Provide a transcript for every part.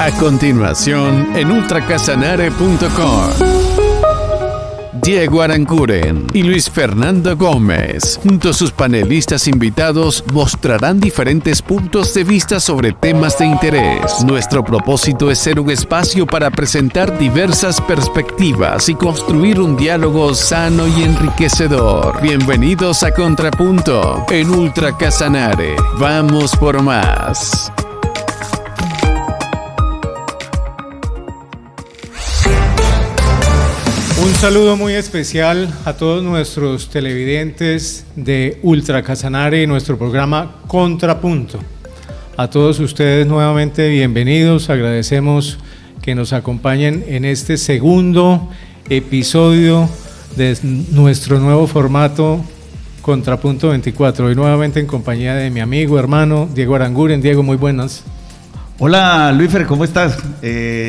A continuación, en ultracasanare.com, Diego Aranguren y Luis Fernando Gómez, junto a sus panelistas invitados, mostrarán diferentes puntos de vista sobre temas de interés. Nuestro propósito es ser un espacio para presentar diversas perspectivas y construir un diálogo sano y enriquecedor. Bienvenidos a Contrapunto en Ultracasanare. Vamos por más. Un saludo muy especial a todos nuestros televidentes de Ultracasanare y nuestro programa Contrapunto. A todos ustedes nuevamente bienvenidos, agradecemos que nos acompañen en este segundo episodio de nuestro nuevo formato Contrapunto 24. Hoy nuevamente en compañía de mi amigo, hermano Diego Aranguren. Diego, muy buenas. Hola Luisfer, ¿cómo estás?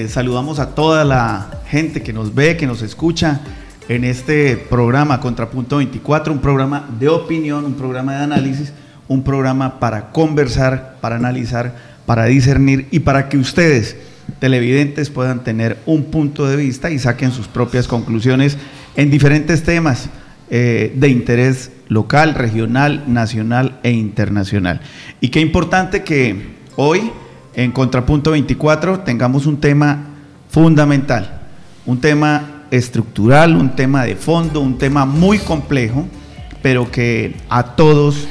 Saludamos a toda la gente que nos ve, que nos escucha en este programa Contrapunto 24, un programa de opinión, un programa de análisis, un programa para conversar, para analizar, para discernir y para que ustedes, televidentes, puedan tener un punto de vista y saquen sus propias conclusiones en diferentes temas de interés local, regional, nacional e internacional. Y qué importante que hoy en Contrapunto 24 tengamos un tema fundamental, un tema estructural, un tema de fondo, un tema muy complejo, pero que a todos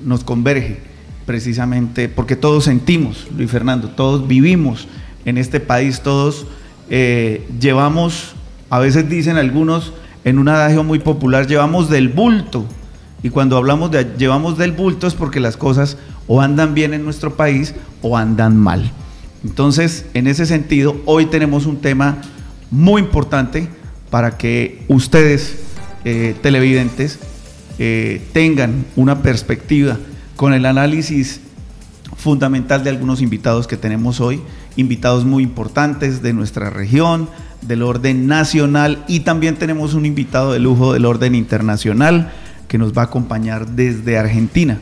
nos converge, precisamente porque todos sentimos, Luis Fernando, todos vivimos en este país, todos llevamos, a veces dicen algunos en un adagio muy popular, llevamos del bulto, y cuando hablamos de llevamos del bulto es porque las cosas o andan bien en nuestro país o andan mal. Entonces, en ese sentido, hoy tenemos un tema muy importante para que ustedes, televidentes, tengan una perspectiva con el análisis fundamental de algunos invitados que tenemos hoy, invitados muy importantes de nuestra región, del orden nacional, y también tenemos un invitado de lujo del orden internacional que nos va a acompañar desde Argentina.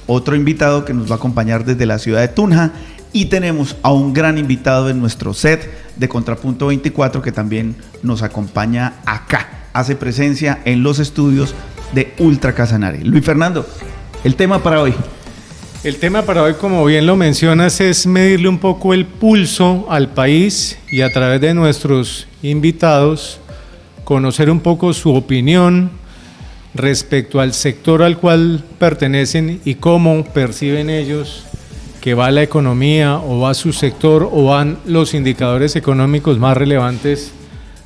Otro invitado que nos va a acompañar desde la ciudad de Tunja, y tenemos a un gran invitado en nuestro set de Contrapunto 24 que también nos acompaña acá, hace presencia en los estudios de Ultracasanare. Luis Fernando, el tema para hoy. El tema para hoy, como bien lo mencionas, es medirle un poco el pulso al país y a través de nuestros invitados conocer un poco su opinión respecto al sector al cual pertenecen y cómo perciben ellos que va la economía o va su sector o van los indicadores económicos más relevantes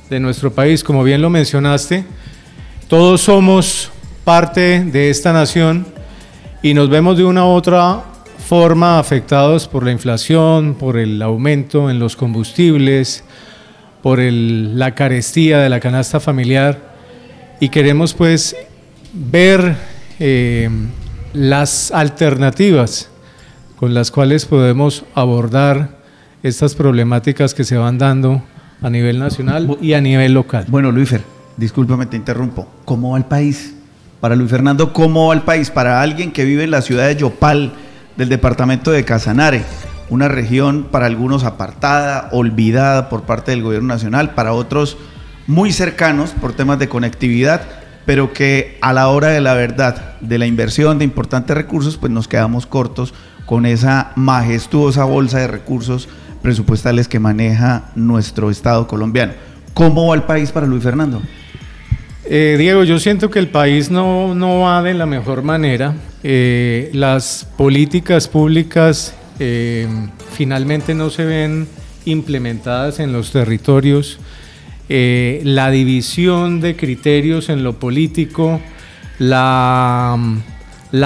de nuestro país. Como bien lo mencionaste, todos somos parte de esta nación y nos vemos de una u otra forma afectados por la inflación, por el aumento en los combustibles, por la carestía de la canasta familiar, y queremos pues ver las alternativas con las cuales podemos abordar estas problemáticas que se van dando a nivel nacional y a nivel local. Bueno, Luisfer, discúlpame, te interrumpo. ¿Cómo va el país? Para Luis Fernando, ¿cómo va el país? Para alguien que vive en la ciudad de Yopal, del departamento de Casanare, una región para algunos apartada, olvidada por parte del gobierno nacional, para otros muy cercanos por temas de conectividad, pero que a la hora de la verdad, de la inversión de importantes recursos, pues nos quedamos cortos con esa majestuosa bolsa de recursos presupuestales que maneja nuestro Estado colombiano. ¿Cómo va el país para Luis Fernando? Diego, yo siento que el país no va de la mejor manera. Las políticas públicas finalmente no se ven implementadas en los territorios. La división de criterios en lo político, la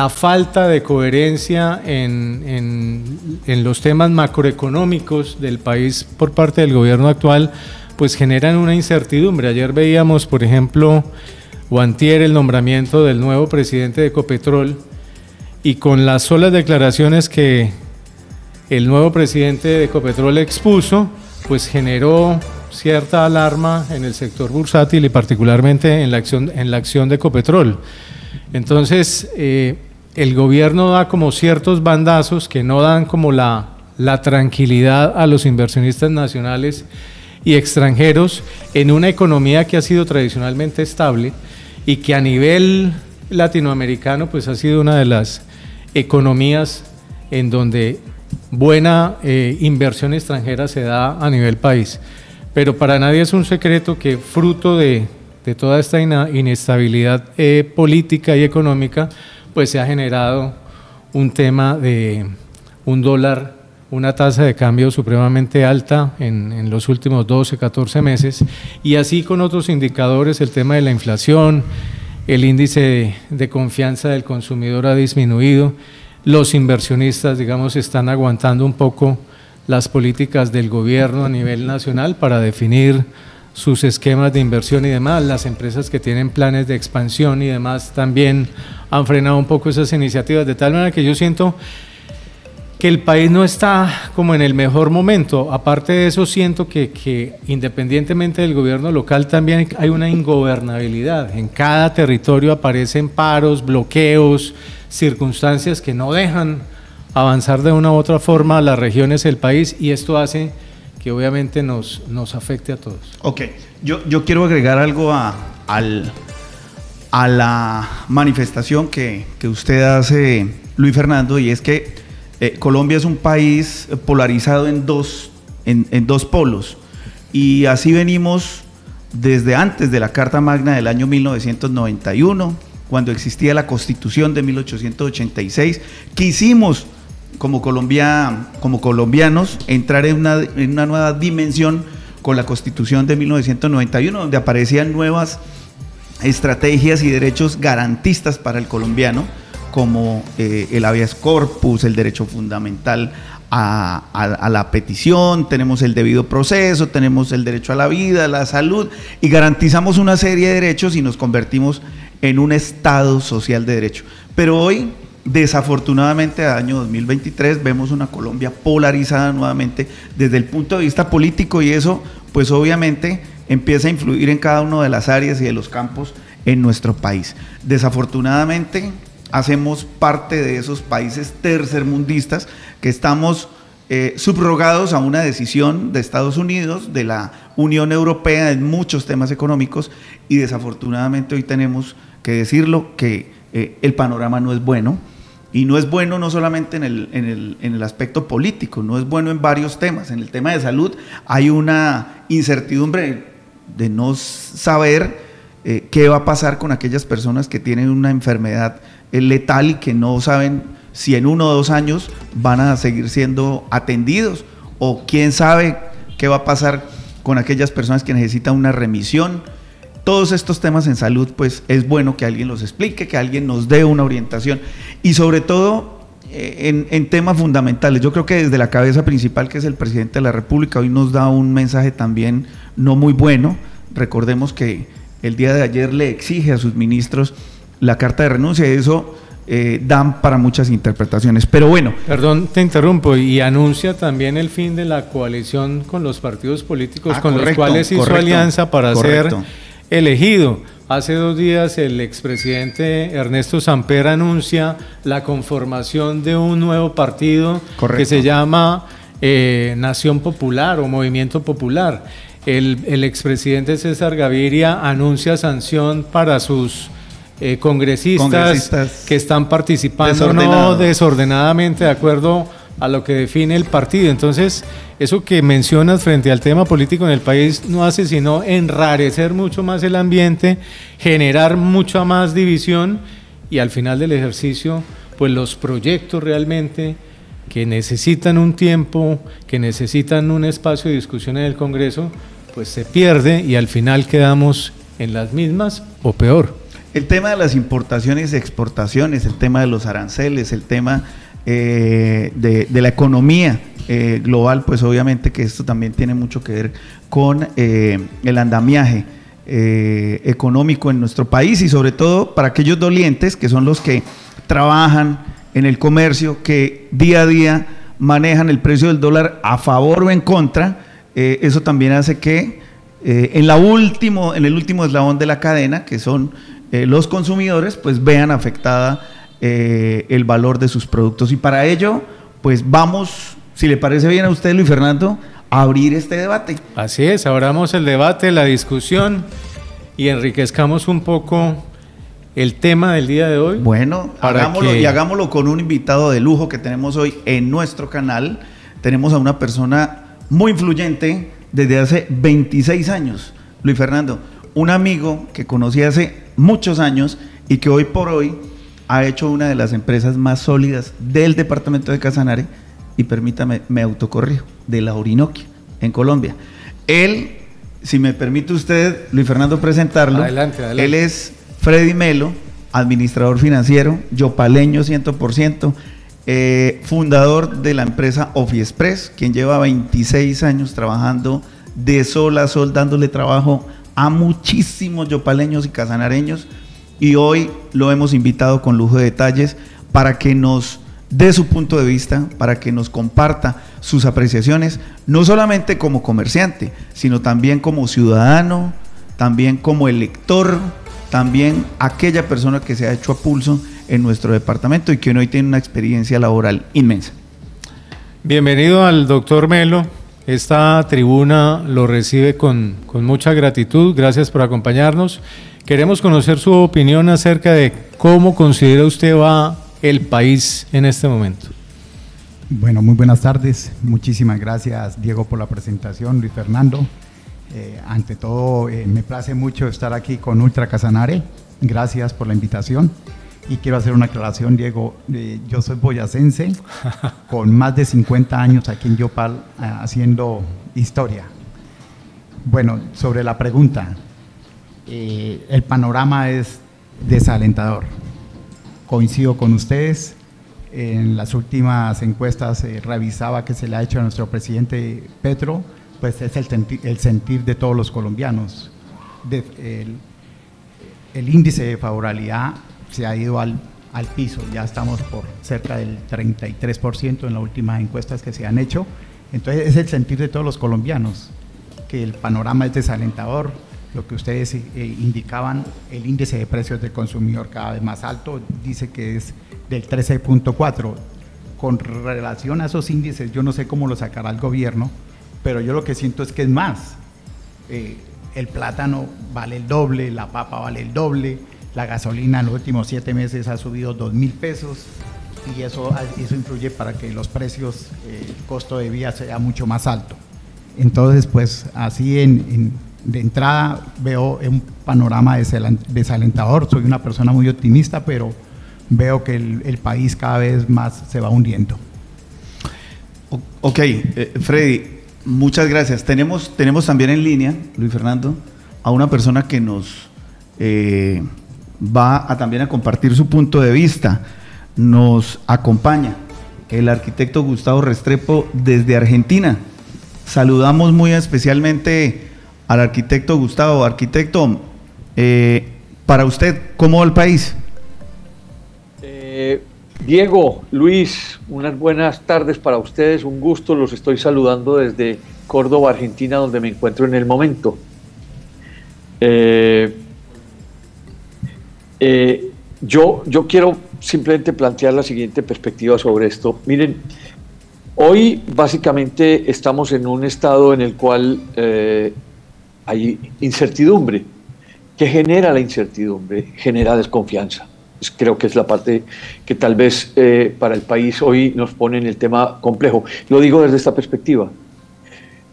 falta de coherencia en los temas macroeconómicos del país por parte del gobierno actual, pues generan una incertidumbre. Ayer veíamos, por ejemplo, o antier, el nombramiento del nuevo presidente de Ecopetrol, y con las solas declaraciones que el nuevo presidente de Ecopetrol expuso, pues generó cierta alarma en el sector bursátil y particularmente en la acción de Ecopetrol. Entonces, el gobierno da como ciertos bandazos que no dan como la la tranquilidad a los inversionistas nacionales y extranjeros en una economía que ha sido tradicionalmente estable y que a nivel latinoamericano pues ha sido una de las economías en donde buena inversión extranjera se da a nivel país. Pero para nadie es un secreto que fruto de toda esta inestabilidad política y económica, pues se ha generado un tema de un dólar, una tasa de cambio supremamente alta en los últimos 12, 14 meses, y así con otros indicadores, el tema de la inflación, el índice de confianza del consumidor ha disminuido, los inversionistas, digamos, están aguantando un poco las políticas del gobierno a nivel nacional para definir sus esquemas de inversión y demás. Las empresas que tienen planes de expansión y demás también han frenado un poco esas iniciativas, de tal manera que yo siento que el país no está como en el mejor momento. Aparte de eso, siento que independientemente del gobierno local también hay una ingobernabilidad. En cada territorio aparecen paros, bloqueos, circunstancias que no dejan avanzar de una u otra forma a las regiones del país, y esto hace que obviamente nos afecte a todos. Ok, yo quiero agregar algo a la manifestación que usted hace, Luis Fernando, y es que Colombia es un país polarizado en dos polos, y así venimos desde antes de la Carta Magna del año 1991, cuando existía la Constitución de 1886, quisimos como colombianos entrar en una nueva dimensión con la Constitución de 1991, donde aparecían nuevas estrategias y derechos garantistas para el colombiano, como el habeas corpus, el derecho fundamental a la petición, tenemos el debido proceso, tenemos el derecho a la vida, a la salud, y garantizamos una serie de derechos y nos convertimos en un Estado social de derecho. Pero hoy, desafortunadamente, año 2023, vemos una Colombia polarizada nuevamente desde el punto de vista político, y eso pues obviamente empieza a influir en cada una de las áreas y de los campos en nuestro país. Desafortunadamente hacemos parte de esos países tercermundistas que estamos subrogados a una decisión de Estados Unidos, de la Unión Europea en muchos temas económicos, y desafortunadamente hoy tenemos que decirlo, que el panorama no es bueno, y no es bueno no solamente en el aspecto político, no es bueno en varios temas. En el tema de salud hay una incertidumbre de no saber qué va a pasar con aquellas personas que tienen una enfermedad letal y que no saben si en 1 o 2 años van a seguir siendo atendidos, o quién sabe qué va a pasar con aquellas personas que necesitan una remisión. Todos estos temas en salud, pues es bueno que alguien los explique, que alguien nos dé una orientación, y sobre todo en temas fundamentales. Yo creo que desde la cabeza principal, que es el presidente de la República, hoy nos da un mensaje también no muy bueno. Recordemos que el día de ayer le exige a sus ministros la carta de renuncia, y eso dan para muchas interpretaciones. Pero bueno. Perdón, te interrumpo, y anuncia también el fin de la coalición con los partidos políticos con los cuales hizo alianza para ser elegido. Hace 2 días el expresidente Ernesto Samper anuncia la conformación de un nuevo partido que se llama Nación Popular o Movimiento Popular. El expresidente César Gaviria anuncia sanción para sus congresistas que están participando desordenadamente de acuerdo a lo que define el partido. Entonces, eso que mencionas frente al tema político en el país no hace sino enrarecer mucho más el ambiente, generar mucha más división, y al final del ejercicio, pues los proyectos realmente que necesitan un tiempo, que necesitan un espacio de discusión en el Congreso, pues se pierde y al final quedamos en las mismas o peor. El tema de las importaciones y exportaciones, el tema de los aranceles, el tema de la economía global, pues obviamente que esto también tiene mucho que ver con el andamiaje económico en nuestro país, y sobre todo para aquellos dolientes que son los que trabajan en el comercio, que día a día manejan el precio del dólar a favor o en contra. Eso también hace que en el último eslabón de la cadena, que son los consumidores, pues vean afectada el valor de sus productos, y para ello pues vamos si le parece bien a usted, Luis Fernando, abrir este debate. Así es, abramos el debate, la discusión y enriquezcamos un poco el tema del día de hoy. Bueno, hagámoslo con un invitado de lujo que tenemos hoy en nuestro canal. Tenemos a una persona muy influyente desde hace 26 años, Luis Fernando, un amigo que conocí hace muchos años y que hoy por hoy ha hecho una de las empresas más sólidas del departamento de Casanare, y permítame, me autocorrijo, de la Orinoquia, en Colombia. Él, si me permite usted, Luis Fernando, presentarlo. Adelante. Él es Freddy Melo, administrador financiero, yopaleño 100%, fundador de la empresa Ofiexpress, quien lleva 26 años trabajando de sol a sol, dándole trabajo a muchísimos yopaleños y casanareños, y hoy lo hemos invitado con lujo de detalles para que nos dé su punto de vista, para que nos comparta sus apreciaciones, no solamente como comerciante, sino también como ciudadano, también como elector, también aquella persona que se ha hecho a pulso en nuestro departamento y que hoy tiene una experiencia laboral inmensa. Bienvenido al doctor Melo. Esta tribuna lo recibe con mucha gratitud. Gracias por acompañarnos. Queremos conocer su opinión acerca de cómo considera usted va el país en este momento. Bueno, muy buenas tardes. Muchísimas gracias, Diego, por la presentación, Luis Fernando. Ante todo, me place mucho estar aquí con Ultra Casanare. Gracias por la invitación. Y quiero hacer una aclaración, Diego. Yo soy boyacense, con más de 50 años aquí en Yopal haciendo historia. Bueno, sobre la pregunta, el panorama es desalentador. Coincido con ustedes. En las últimas encuestas revisaba que se le ha hecho a nuestro presidente Petro, pues es el sentir de todos los colombianos. El índice de favorabilidad se ha ido al piso, ya estamos por cerca del 33% en las últimas encuestas que se han hecho. Entonces es el sentir de todos los colombianos, que el panorama es desalentador. Lo que ustedes indicaban, el índice de precios del consumidor cada vez más alto, dice que es del 13.4. Con relación a esos índices, yo no sé cómo lo sacará el gobierno, pero yo lo que siento es que es más. El plátano vale el doble, la papa vale el doble, la gasolina en los últimos 7 meses ha subido 2.000 pesos y eso influye para que los precios, el costo de vida sea mucho más alto. Entonces, pues así de entrada veo un panorama desalentador. Soy una persona muy optimista, pero veo que el país cada vez más se va hundiendo. Ok, Freddy, muchas gracias. Tenemos también en línea, Luis Fernando, a una persona que nos va también a compartir su punto de vista. Nos acompaña el arquitecto Gustavo Restrepo desde Argentina. Saludamos muy especialmente al arquitecto Gustavo. Arquitecto, para usted, ¿cómo va el país? Diego, Luis, unas buenas tardes para ustedes, un gusto, los estoy saludando desde Córdoba, Argentina, donde me encuentro en el momento. Yo quiero simplemente plantear la siguiente perspectiva sobre esto. Miren, hoy básicamente estamos en un estado en el cual hay incertidumbre. ¿Qué genera la incertidumbre? Genera desconfianza. Creo que es la parte que tal vez para el país hoy nos pone en el tema complejo. Lo digo desde esta perspectiva.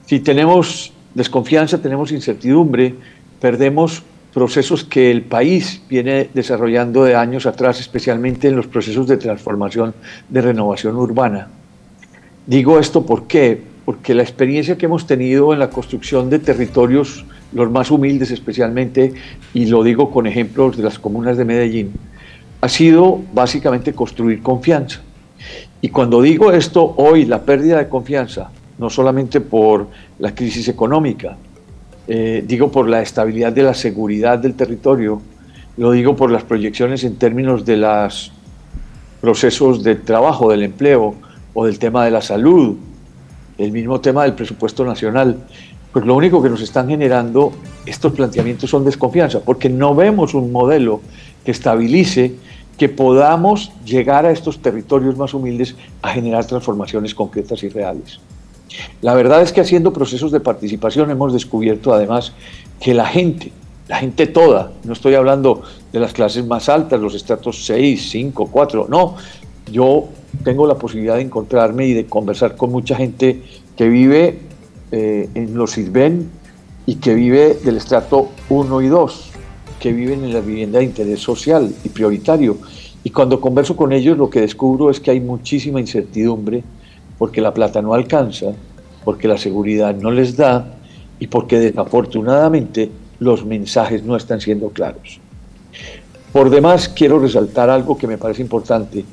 Si tenemos desconfianza, tenemos incertidumbre, perdemos procesos que el país viene desarrollando de años atrás, especialmente en los procesos de transformación, de renovación urbana. Digo esto ¿por qué? Porque la experiencia que hemos tenido en la construcción de territorios, los más humildes especialmente, y lo digo con ejemplos de las comunas de Medellín, ha sido básicamente construir confianza. Y cuando digo esto, hoy la pérdida de confianza, no solamente por la crisis económica, digo por la estabilidad de la seguridad del territorio, lo digo por las proyecciones en términos de los procesos de trabajo, del empleo o del tema de la salud, el mismo tema del presupuesto nacional, pues lo único que nos están generando estos planteamientos son desconfianza, porque no vemos un modelo que estabilice que podamos llegar a estos territorios más humildes a generar transformaciones concretas y reales. La verdad es que haciendo procesos de participación hemos descubierto además que la gente toda, no estoy hablando de las clases más altas, los estratos 6, 5, 4, no, yo tengo la posibilidad de encontrarme y de conversar con mucha gente que vive en los ISBEN y que vive del estrato 1 y 2, que viven en la vivienda de interés social y prioritario. Y cuando converso con ellos lo que descubro es que hay muchísima incertidumbre porque la plata no alcanza, porque la seguridad no les da y porque desafortunadamente los mensajes no están siendo claros. Por demás, quiero resaltar algo que me parece importante.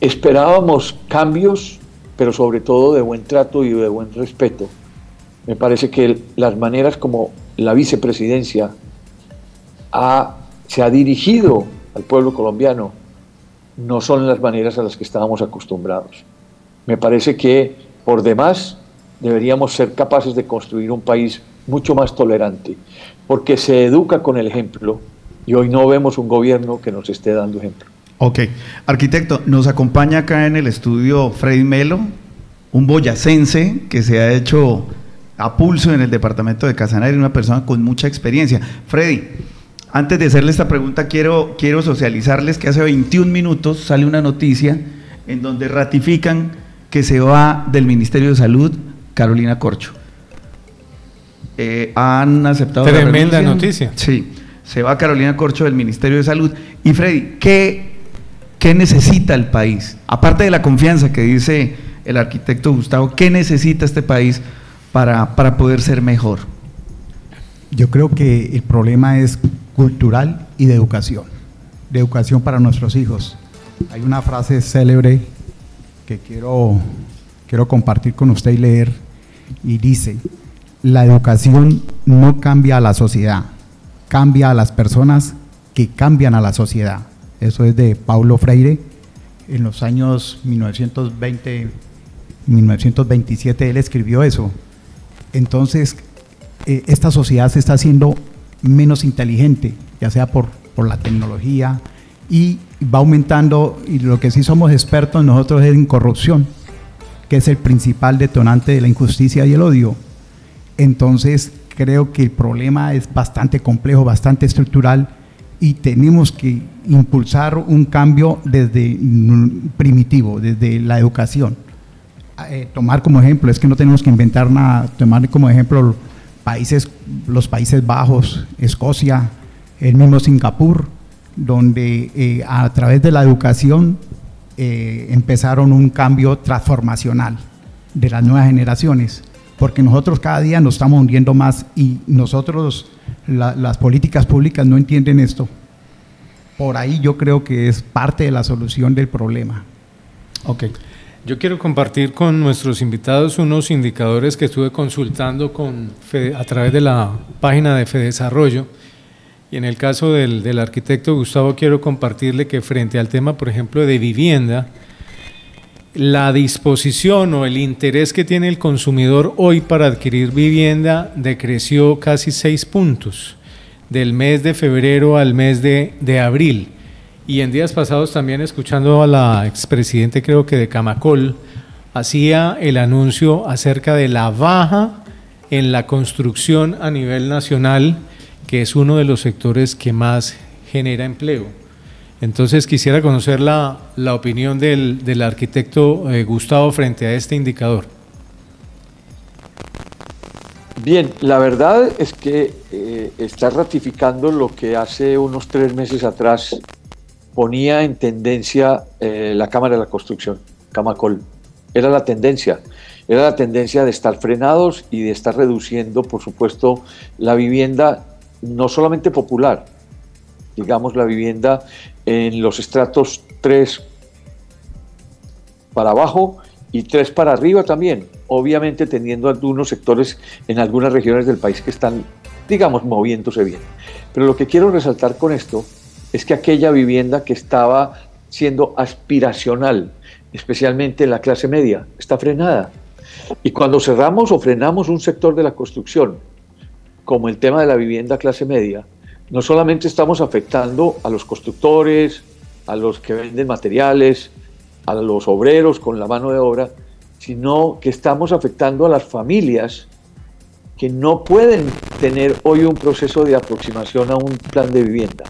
Esperábamos cambios, pero sobre todo de buen trato y de buen respeto. Me parece que las maneras como la vicepresidencia se ha dirigido al pueblo colombiano no son las maneras a las que estábamos acostumbrados. Me parece que, por demás, deberíamos ser capaces de construir un país mucho más tolerante, porque se educa con el ejemplo y hoy no vemos un gobierno que nos esté dando ejemplo. Ok, arquitecto, nos acompaña acá en el estudio Freddy Melo, un boyacense que se ha hecho a pulso en el departamento de Casanare, una persona con mucha experiencia. Freddy, antes de hacerle esta pregunta, quiero socializarles que hace 21 minutos sale una noticia en donde ratifican que se va del Ministerio de Salud Carolina Corcho. Han aceptado tremenda noticia. Sí, se va Carolina Corcho del Ministerio de Salud. Y Freddy, ¿qué necesita el país? Aparte de la confianza que dice el arquitecto Gustavo, ¿qué necesita este país para poder ser mejor? Yo creo que el problema es cultural y de educación para nuestros hijos. Hay una frase célebre que quiero compartir con usted y leer, y dice: la educación no cambia a la sociedad, cambia a las personas que cambian a la sociedad. Eso es de Paulo Freire. En los años 1920, 1927 él escribió eso. Entonces, esta sociedad se está haciendo menos inteligente, ya sea por la tecnología, y va aumentando, y lo que sí somos expertos nosotros es en corrupción, que es el principal detonante de la injusticia y el odio. Entonces, creo que el problema es bastante complejo, bastante estructural, y tenemos que impulsar un cambio desde primitivo, desde la educación. Tomar como ejemplo, es que no tenemos que inventar nada, tomar como ejemplo los Países Bajos, Escocia, el mismo Singapur, donde a través de la educación empezaron un cambio transformacional de las nuevas generaciones, porque nosotros cada día nos estamos hundiendo más y nosotros, las políticas públicas no entienden esto. Por ahí yo creo que es parte de la solución del problema. Ok. Yo quiero compartir con nuestros invitados unos indicadores que estuve consultando a través de la página de Fedesarrollo. Y en el caso del arquitecto Gustavo, quiero compartirle que frente al tema, por ejemplo, de vivienda, la disposición o el interés que tiene el consumidor hoy para adquirir vivienda decreció casi 6 puntos, del mes de febrero al mes de abril. Y en días pasados también, escuchando a la expresidente, creo que de Camacol, hacía el anuncio acerca de la baja en la construcción a nivel nacional, que es uno de los sectores que más genera empleo. Entonces quisiera conocer la opinión del arquitecto Gustavo frente a este indicador. Bien, la verdad es que está ratificando lo que hace unos 3 meses atrás ponía en tendencia la Cámara de la Construcción, Camacol. Era la tendencia de estar frenados y de estar reduciendo, por supuesto, la vivienda, no solamente popular, digamos la vivienda en los estratos 3 para abajo y 3 para arriba también, obviamente teniendo algunos sectores en algunas regiones del país que están, digamos, moviéndose bien. Pero lo que quiero resaltar con esto es que aquella vivienda que estaba siendo aspiracional, especialmente en la clase media, está frenada. Y cuando cerramos o frenamos un sector de la construcción, como el tema de la vivienda clase media, no solamente estamos afectando a los constructores, a los que venden materiales, a los obreros con la mano de obra, sino que estamos afectando a las familias que no pueden tener hoy un proceso de aproximación a un plan de vivienda.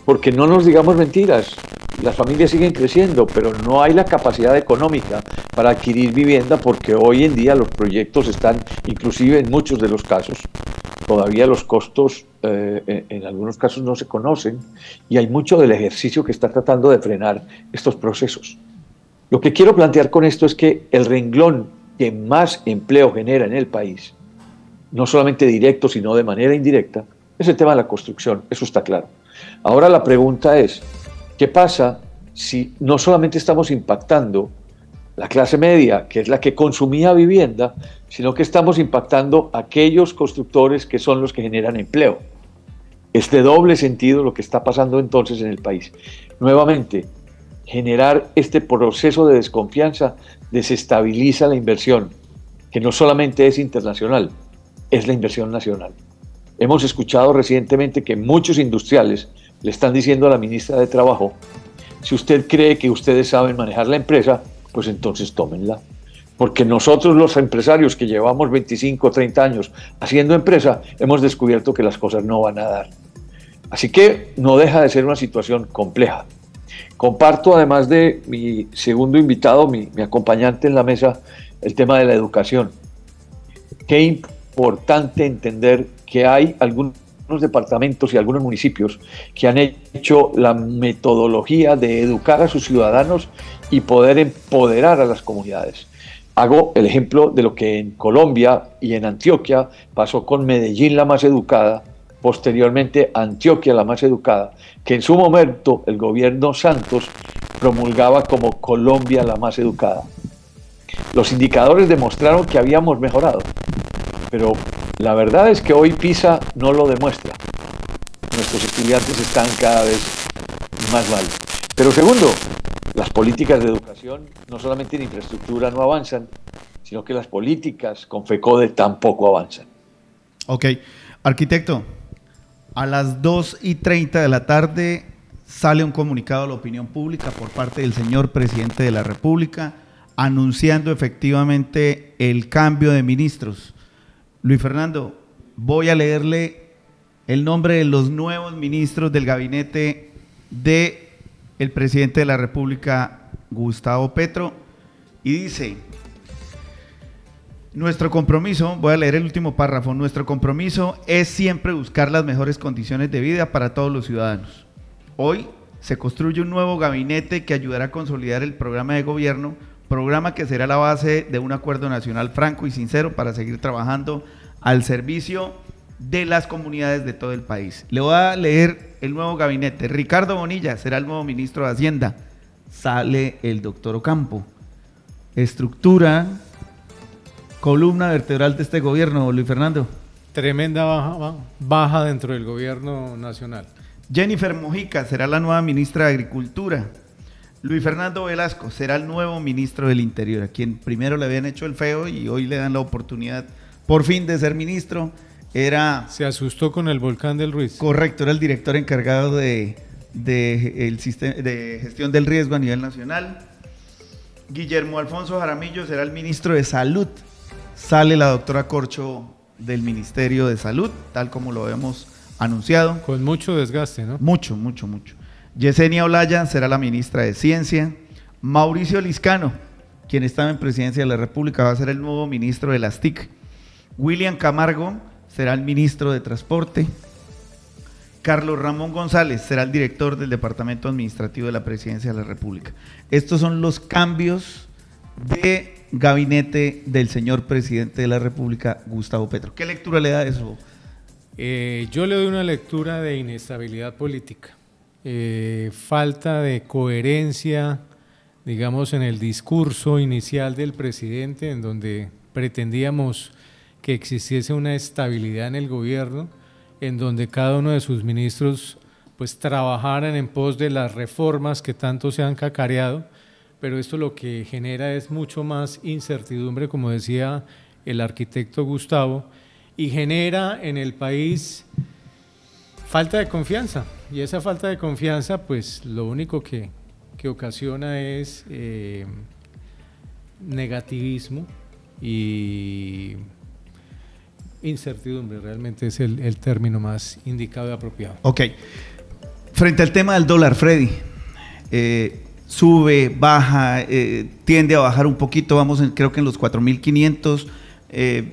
Porque no nos digamos mentiras, las familias siguen creciendo, pero no hay la capacidad económica para adquirir vivienda, porque hoy en día los proyectos están, inclusive en muchos de los casos, todavía los costos en algunos casos no se conocen, y hay mucho del ejercicio que está tratando de frenar estos procesos. Lo que quiero plantear con esto es que el renglón que más empleo genera en el país, no solamente directo, sino de manera indirecta, es el tema de la construcción, eso está claro. Ahora la pregunta es, ¿qué pasa si no solamente estamos impactando la clase media, que es la que consumía vivienda, sino que estamos impactando a aquellos constructores que son los que generan empleo? Es de doble sentido lo que está pasando entonces en el país. Nuevamente, generar este proceso de desconfianza desestabiliza la inversión, que no solamente es internacional, es la inversión nacional. Hemos escuchado recientemente que muchos industriales le están diciendo a la ministra de Trabajo, si usted cree que ustedes saben manejar la empresa, pues entonces tómenla. Porque nosotros los empresarios que llevamos 25 o 30 años haciendo empresa, hemos descubierto que las cosas no van a dar. Así que no deja de ser una situación compleja. Comparto, además de mi segundo invitado, mi acompañante en la mesa, el tema de la educación. Qué importante entender que hay algunos departamentos y algunos municipios que han hecho la metodología de educar a sus ciudadanos y poder empoderar a las comunidades. Hago el ejemplo de lo que en Colombia y en Antioquia pasó con Medellín, la más educada, posteriormente Antioquia, la más educada, que en su momento el gobierno Santos promulgaba como Colombia, la más educada. Los indicadores demostraron que habíamos mejorado, pero la verdad es que hoy PISA no lo demuestra. Nuestros estudiantes están cada vez más mal. Pero segundo, las políticas de educación, no solamente en infraestructura, no avanzan, sino que las políticas con FECODE tampoco avanzan. Ok. Arquitecto, a las 2:30 de la tarde sale un comunicado a la opinión pública por parte del señor presidente de la República anunciando efectivamente el cambio de ministros. Luis Fernando, voy a leerle el nombre de los nuevos ministros del gabinete del presidente de la República, Gustavo Petro, y dice: nuestro compromiso, voy a leer el último párrafo, nuestro compromiso es siempre buscar las mejores condiciones de vida para todos los ciudadanos. Hoy se construye un nuevo gabinete que ayudará a consolidar el programa de gobierno, programa que será la base de un acuerdo nacional franco y sincero para seguir trabajando al servicio de las comunidades de todo el país. Le voy a leer el nuevo gabinete. Ricardo Bonilla será el nuevo ministro de Hacienda. Sale el doctor Ocampo. Estructura, columna vertebral de este gobierno, Luis Fernando. Tremenda baja dentro del gobierno nacional. Jennifer Mojica será la nueva ministra de Agricultura. Luis Fernando Velasco será el nuevo ministro del Interior, a quien primero le habían hecho el feo y hoy le dan la oportunidad por fin de ser ministro. Se asustó con el volcán del Ruiz. Correcto, era el director encargado el sistema de gestión del riesgo a nivel nacional. Guillermo Alfonso Jaramillo será el ministro de Salud. Sale la doctora Corcho del Ministerio de Salud, tal como lo hemos anunciado. Con mucho desgaste, ¿no? Mucho. Yesenia Olaya será la ministra de Ciencia. Mauricio Liscano, quien estaba en Presidencia de la República, va a ser el nuevo ministro de las TIC. William Camargo será el ministro de Transporte. Carlos Ramón González será el director del Departamento Administrativo de la Presidencia de la República. Estos son los cambios de gabinete del señor presidente de la República, Gustavo Petro. ¿Qué lectura le da a eso? Yo le doy una lectura de inestabilidad política, falta de coherencia, digamos, en el discurso inicial del presidente, en donde pretendíamos que existiese una estabilidad en el gobierno, en donde cada uno de sus ministros pues trabajaran en pos de las reformas que tanto se han cacareado, pero esto lo que genera es mucho más incertidumbre, como decía el arquitecto Gustavo, y genera en el país falta de confianza. Y esa falta de confianza, pues lo único que ocasiona es negativismo y incertidumbre, realmente es el término más indicado y apropiado. Ok. Frente al tema del dólar, Freddy, sube, baja, tiende a bajar un poquito, vamos creo que en los 4.500,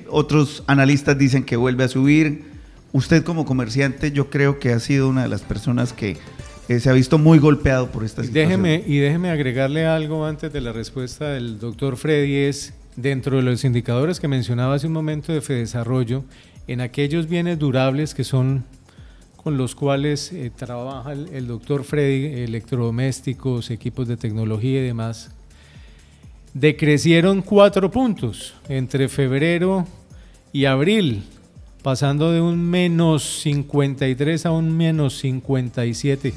otros analistas dicen que vuelve a subir. Usted como comerciante, yo creo que ha sido una de las personas que se ha visto muy golpeado por esta situación. Déjeme agregarle algo antes de la respuesta del doctor Freddy. Es dentro de los indicadores que mencionaba hace un momento de Fedesarrollo, en aquellos bienes durables que son con los cuales trabaja el doctor Freddy, electrodomésticos, equipos de tecnología y demás, decrecieron 4 puntos entre febrero y abril, pasando de un menos 53 a un menos 57.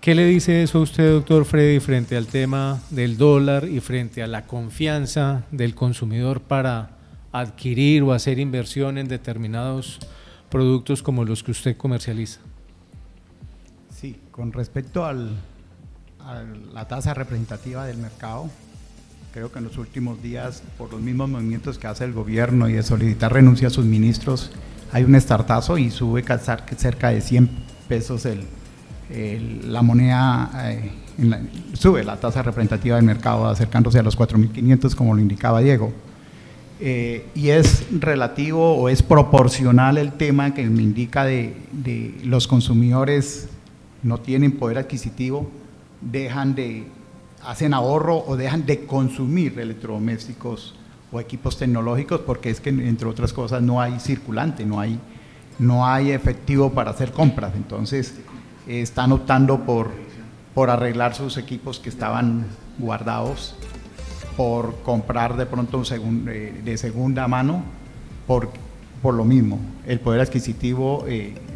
¿Qué le dice eso a usted, doctor Freddy, frente al tema del dólar y frente a la confianza del consumidor para adquirir o hacer inversión en determinados productos como los que usted comercializa? Sí, con respecto a la tasa representativa del mercado, creo que en los últimos días, por los mismos movimientos que hace el gobierno y de solicitar renuncia a sus ministros, hay un estartazo y sube cerca de 100 pesos la moneda, sube la tasa representativa del mercado acercándose a los 4.500, como lo indicaba Diego. Y es relativo o es proporcional el tema que me indica de los consumidores no tienen poder adquisitivo, hacen ahorro o dejan de consumir electrodomésticos o equipos tecnológicos, porque es que, entre otras cosas, no hay circulante, no hay efectivo para hacer compras. Entonces están optando por arreglar sus equipos que estaban guardados, por comprar de pronto de segunda mano, por lo mismo. El poder adquisitivo,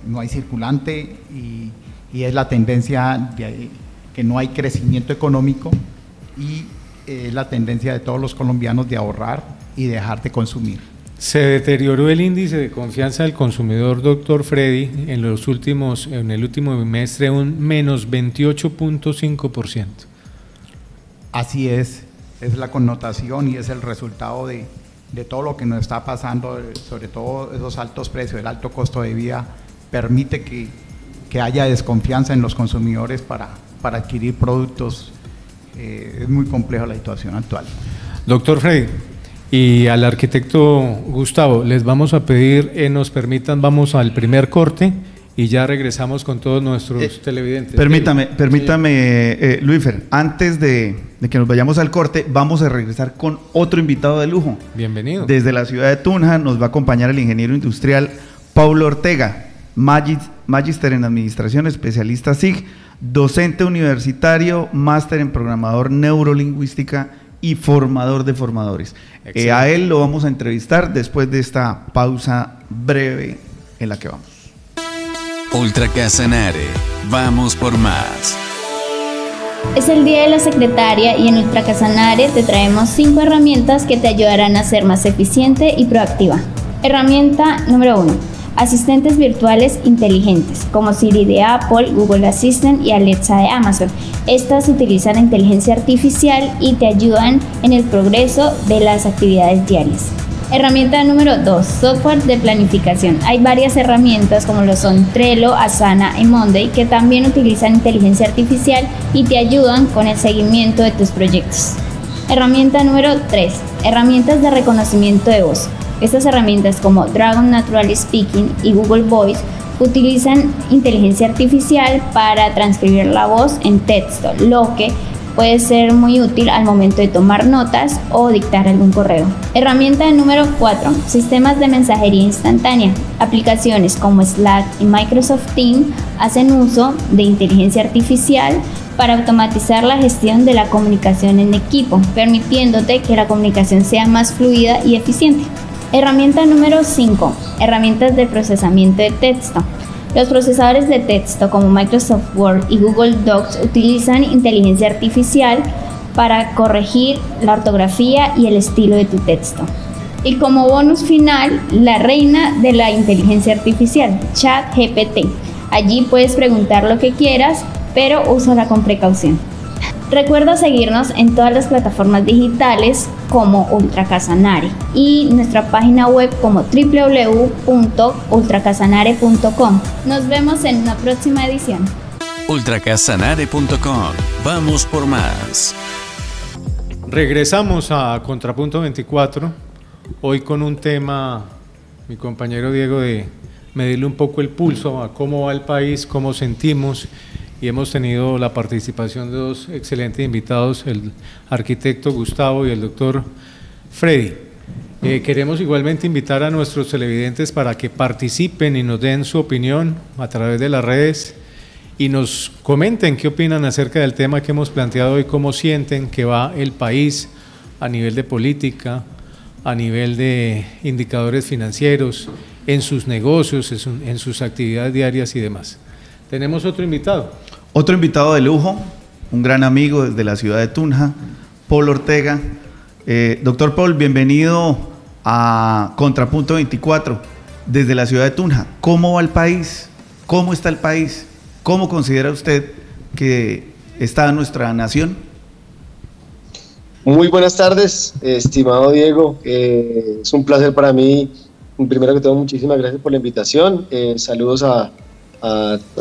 no hay circulante y es la tendencia que no hay crecimiento económico y la tendencia de todos los colombianos de ahorrar y dejar de consumir. Se deterioró el índice de confianza del consumidor, doctor Freddy, en el último bimestre un menos 28.5%. Así es la connotación y es el resultado de todo lo que nos está pasando, sobre todo esos altos precios, el alto costo de vida permite que haya desconfianza en los consumidores para adquirir productos. Es muy compleja la situación actual. Doctor Freddy, y al arquitecto Gustavo, les vamos a pedir, nos permitan, vamos al primer corte y ya regresamos con todos nuestros televidentes. Permítame, Luífer, antes de que nos vayamos al corte, vamos a regresar con otro invitado de lujo. Bienvenido. Desde la ciudad de Tunja nos va a acompañar el ingeniero industrial Paulo Ortega, magíster en administración, especialista SIG, docente universitario, máster en programador neurolingüística y formador de formadores. A él lo vamos a entrevistar después de esta pausa breve en la que vamos. Ultra Casanare, vamos por más. Es el Día de la Secretaria y en Ultra Casanare te traemos 5 herramientas que te ayudarán a ser más eficiente y proactiva. Herramienta número 1. Asistentes virtuales inteligentes, como Siri de Apple, Google Assistant y Alexa de Amazon. Estas utilizan inteligencia artificial y te ayudan en el progreso de las actividades diarias. Herramienta número 2, software de planificación. Hay varias herramientas como lo son Trello, Asana y Monday que también utilizan inteligencia artificial y te ayudan con el seguimiento de tus proyectos. Herramienta número 3, herramientas de reconocimiento de voz. Estas herramientas como Dragon Natural Speaking y Google Voice utilizan inteligencia artificial para transcribir la voz en texto, lo que puede ser muy útil al momento de tomar notas o dictar algún correo. Herramienta número 4, sistemas de mensajería instantánea. Aplicaciones como Slack y Microsoft Teams hacen uso de inteligencia artificial para automatizar la gestión de la comunicación en equipo, permitiéndote que la comunicación sea más fluida y eficiente. Herramienta número 5, herramientas de procesamiento de texto. Los procesadores de texto como Microsoft Word y Google Docs utilizan inteligencia artificial para corregir la ortografía y el estilo de tu texto. Y como bonus final, la reina de la inteligencia artificial, ChatGPT. Allí puedes preguntar lo que quieras, pero úsala con precaución. Recuerda seguirnos en todas las plataformas digitales como Ultra Casanare y nuestra página web como www.ultracasanare.com. Nos vemos en una próxima edición. ultracasanare.com. Vamos por más. Regresamos a Contrapunto 24, hoy con un tema, mi compañero Diego, de medirle un poco el pulso a cómo va el país, cómo sentimos, y hemos tenido la participación de dos excelentes invitados, el arquitecto Gustavo y el doctor Freddy. Queremos igualmente invitar a nuestros televidentes para que participen y nos den su opinión a través de las redes y nos comenten qué opinan acerca del tema que hemos planteado hoy, cómo sienten que va el país a nivel de política, a nivel de indicadores financieros, en sus negocios, en sus actividades diarias y demás. Tenemos otro invitado. Otro invitado de lujo, un gran amigo desde la ciudad de Tunja, Paul Ortega. Doctor Paul, bienvenido a Contrapunto 24 desde la ciudad de Tunja. ¿Cómo va el país? ¿Cómo está el país? ¿Cómo considera usted que está nuestra nación? Muy buenas tardes, estimado Diego. Es un placer para mí. Primero que todo, muchísimas gracias por la invitación. Saludos a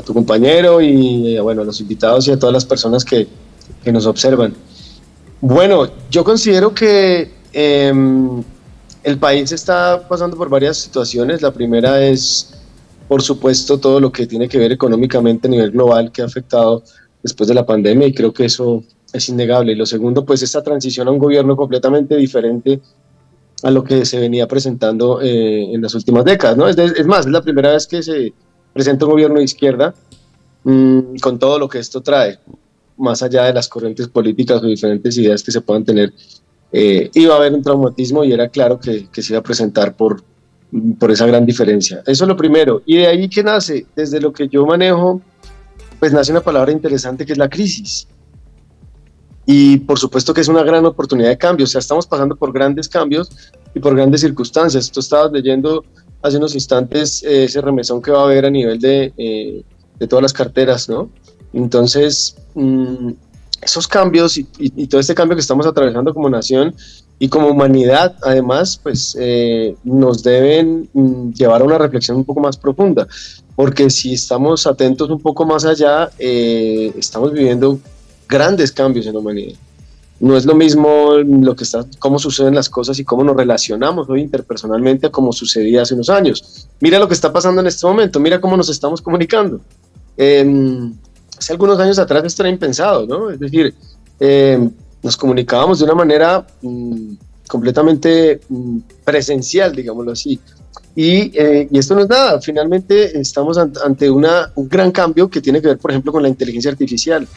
tu compañero y bueno, a los invitados y a todas las personas que nos observan. Bueno, yo considero que el país está pasando por varias situaciones. La primera es, por supuesto, todo lo que tiene que ver económicamente a nivel global que ha afectado después de la pandemia, y creo que eso es innegable. Y lo segundo, pues esta transición a un gobierno completamente diferente a lo que se venía presentando en las últimas décadas, ¿no? Es más, es la primera vez que se presenta un gobierno de izquierda con todo lo que esto trae, más allá de las corrientes políticas o diferentes ideas que se puedan tener. Iba a haber un traumatismo y era claro que se iba a presentar por esa gran diferencia. Eso es lo primero. Y de ahí que nace, desde lo que yo manejo, pues nace una palabra interesante que es la crisis. Y por supuesto que es una gran oportunidad de cambio. O sea, estamos pasando por grandes cambios y por grandes circunstancias. Tú estabas leyendo hace unos instantes ese remesón que va a haber a nivel de todas las carteras, ¿no? Entonces, esos cambios y todo este cambio que estamos atravesando como nación y como humanidad, además, pues nos deben llevar a una reflexión un poco más profunda, porque si estamos atentos un poco más allá, estamos viviendo grandes cambios en la humanidad. No es lo mismo cómo suceden las cosas y cómo nos relacionamos hoy interpersonalmente a como sucedía hace unos años. Mira lo que está pasando en este momento, mira cómo nos estamos comunicando. Hace algunos años atrás esto era impensado, ¿no? Es decir, nos comunicábamos de una manera completamente presencial, digámoslo así. Y esto no es nada, finalmente estamos ante un gran cambio que tiene que ver, por ejemplo, con la inteligencia artificial.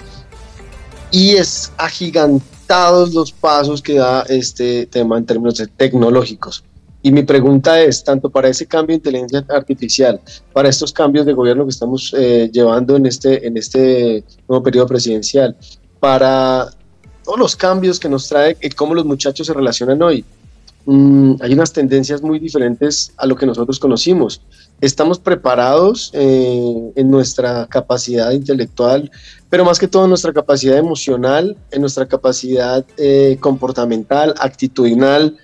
Y es agigantados los pasos que da este tema en términos tecnológicos. Y mi pregunta es, tanto para ese cambio de inteligencia artificial, para estos cambios de gobierno que estamos llevando en este nuevo periodo presidencial, para todos los cambios que nos trae y cómo los muchachos se relacionan hoy, hay unas tendencias muy diferentes a lo que nosotros conocimos. Estamos preparados en nuestra capacidad intelectual, pero más que todo en nuestra capacidad emocional, en nuestra capacidad comportamental, actitudinal,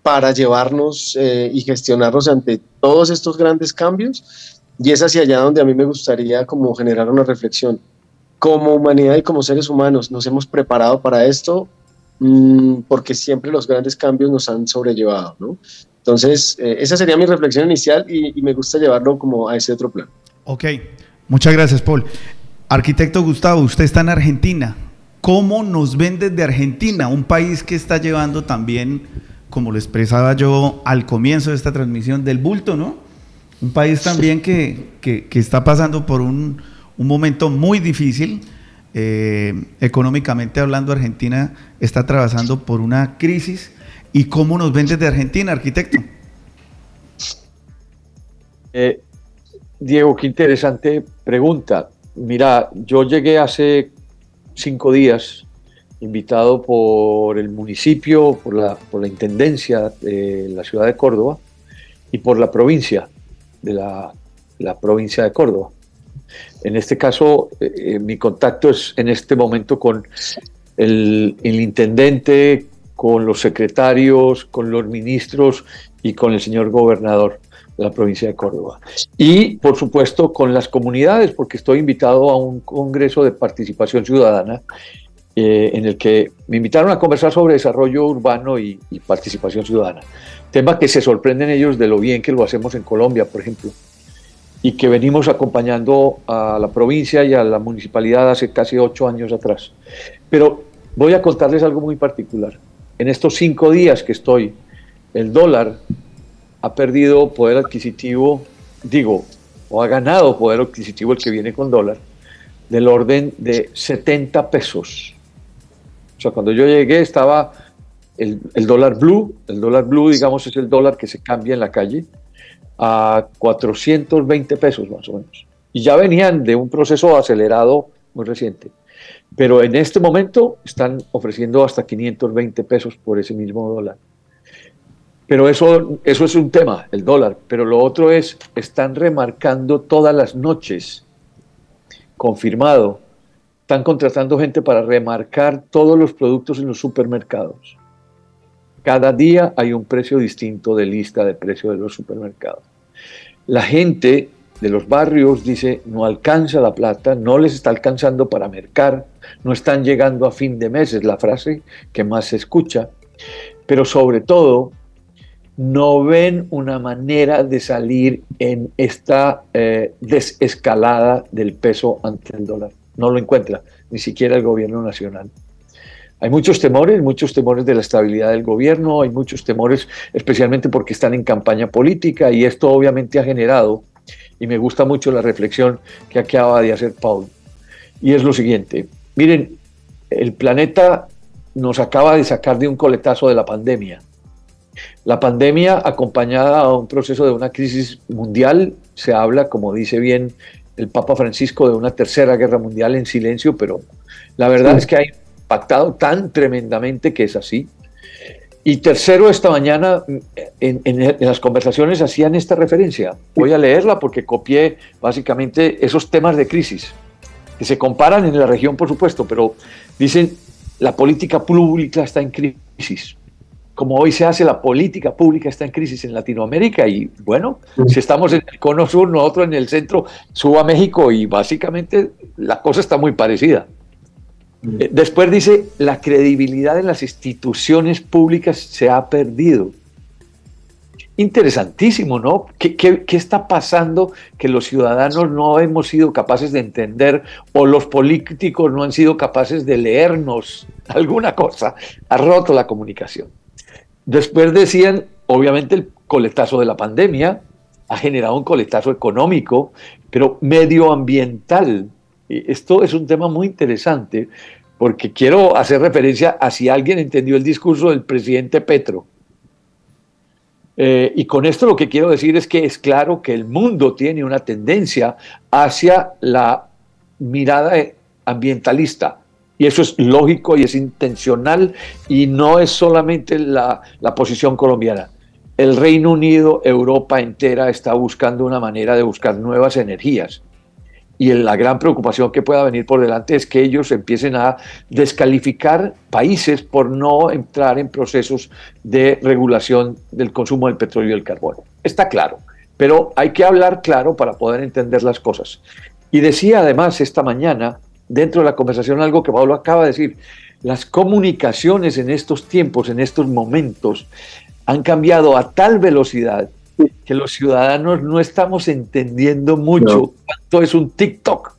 para llevarnos y gestionarnos ante todos estos grandes cambios. Y es hacia allá donde a mí me gustaría como generar una reflexión. Como humanidad y como seres humanos, ¿nos hemos preparado para esto? Porque siempre los grandes cambios nos han sobrellevado, ¿no? Entonces, esa sería mi reflexión inicial y me gusta llevarlo como a ese otro plan. Ok, muchas gracias, Paul. Arquitecto Gustavo, usted está en Argentina. ¿Cómo nos ven desde Argentina? Un país que está llevando también, como lo expresaba yo al comienzo de esta transmisión, del bulto, ¿no? Un país también que está pasando por un momento muy difícil. Económicamente hablando, Argentina está atravesando por una crisis. ¿Y cómo nos ven desde Argentina, arquitecto? Diego, qué interesante pregunta. Mira, yo llegué hace 5 días, invitado por el municipio, por la intendencia de la ciudad de Córdoba y por la provincia, de la provincia de Córdoba. En este caso, mi contacto es en este momento con el intendente, con los secretarios, con los ministros y con el señor gobernador de la provincia de Córdoba. Y, por supuesto, con las comunidades, porque estoy invitado a un congreso de participación ciudadana en el que me invitaron a conversar sobre desarrollo urbano y participación ciudadana. Tema que se sorprenden ellos de lo bien que lo hacemos en Colombia, por ejemplo, y que venimos acompañando a la provincia y a la municipalidad hace casi 8 años atrás. Pero voy a contarles algo muy particular. En estos 5 días que estoy, el dólar ha perdido poder adquisitivo, o ha ganado poder adquisitivo el que viene con dólar, del orden de 70 pesos. O sea, cuando yo llegué estaba el dólar blue, digamos, es el dólar que se cambia en la calle, a 420 pesos más o menos. Y ya venían de un proceso acelerado muy reciente. Pero en este momento están ofreciendo hasta 520 pesos por ese mismo dólar. Pero eso es un tema, el dólar. Pero lo otro es, están remarcando todas las noches, confirmado, están contratando gente para remarcar todos los productos en los supermercados. Cada día hay un precio distinto de lista de precios de los supermercados. La gente de los barrios dice, no alcanza la plata, no les está alcanzando para mercar, no están llegando a fin de mes, es la frase que más se escucha, pero sobre todo no ven una manera de salir en esta desescalada del peso ante el dólar. No lo encuentra, ni siquiera el gobierno nacional. Hay muchos temores de la estabilidad del gobierno, hay muchos temores especialmente porque están en campaña política y esto obviamente ha generado, y me gusta mucho la reflexión que acaba de hacer Paul, y es lo siguiente. Miren, el planeta nos acaba de sacar de un coletazo de la pandemia. La pandemia acompañada a un proceso de una crisis mundial, se habla, como dice bien el Papa Francisco, de una tercera guerra mundial en silencio, pero la verdad es que ha impactado tan tremendamente que es así. Y tercero, esta mañana en las conversaciones hacían esta referencia. Voy a leerla porque copié básicamente esos temas de crisis, que se comparan en la región, por supuesto, pero dicen, la política pública está en crisis. Como hoy se hace, la política pública está en crisis en Latinoamérica y bueno, si estamos en el cono sur, nosotros en el centro, subo a México y básicamente la cosa está muy parecida. Después dice, la credibilidad en las instituciones públicas se ha perdido. Interesantísimo, ¿no? ¿Qué está pasando que los ciudadanos no hemos sido capaces de entender o los políticos no han sido capaces de leernos alguna cosa? Ha roto la comunicación. Después decían, obviamente el coletazo de la pandemia ha generado un coletazo económico, pero medioambiental. Esto es un tema muy interesante porque quiero hacer referencia a si alguien entendió el discurso del presidente Petro. Y con esto lo que quiero decir es que es claro que el mundo tiene una tendencia hacia la mirada ambientalista. Y eso es lógico y es intencional y no es solamente la posición colombiana. El Reino Unido, Europa entera está buscando una manera de buscar nuevas energías. Y la gran preocupación que pueda venir por delante es que ellos empiecen a descalificar países por no entrar en procesos de regulación del consumo del petróleo y el carbón. Está claro, pero hay que hablar claro para poder entender las cosas. Y decía además esta mañana, dentro de la conversación, algo que Pablo acaba de decir, las comunicaciones en estos tiempos, en estos momentos, han cambiado a tal velocidad que los ciudadanos no estamos entendiendo mucho cuánto es un TikTok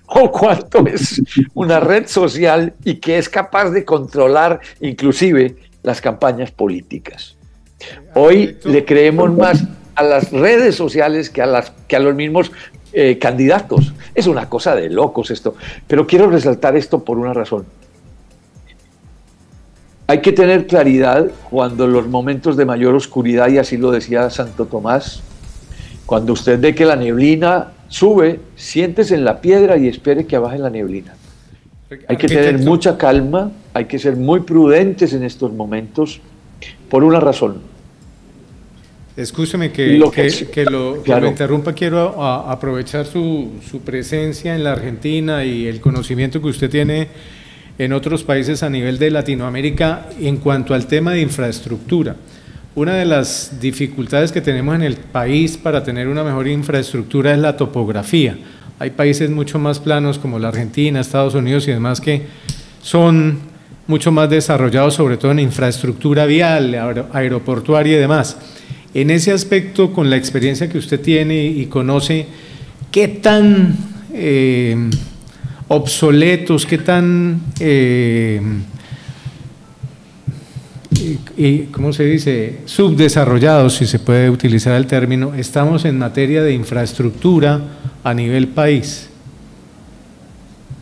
o cuánto es una red social y que es capaz de controlar inclusive las campañas políticas. Hoy le creemos más a las redes sociales que a los mismos candidatos. Es una cosa de locos esto, pero quiero resaltar esto por una razón. Hay que tener claridad cuando los momentos de mayor oscuridad, y así lo decía Santo Tomás, cuando usted ve que la neblina sube, siéntese en la piedra y espere que baje la neblina. Hay que tener mucha calma, hay que ser muy prudentes en estos momentos, por una razón. Escúcheme que lo interrumpa, quiero aprovechar su presencia en la Argentina y el conocimiento que usted tiene en otros países a nivel de Latinoamérica en cuanto al tema de infraestructura. Una de las dificultades que tenemos en el país para tener una mejor infraestructura es la topografía. Hay países mucho más planos como la Argentina, Estados Unidos y demás que son mucho más desarrollados, sobre todo en infraestructura vial, aeroportuaria y demás. En ese aspecto, con la experiencia que usted tiene y conoce, ¿qué tan obsoletos, qué tan, ¿cómo se dice?, subdesarrollados, si se puede utilizar el término, estamos en materia de infraestructura a nivel país?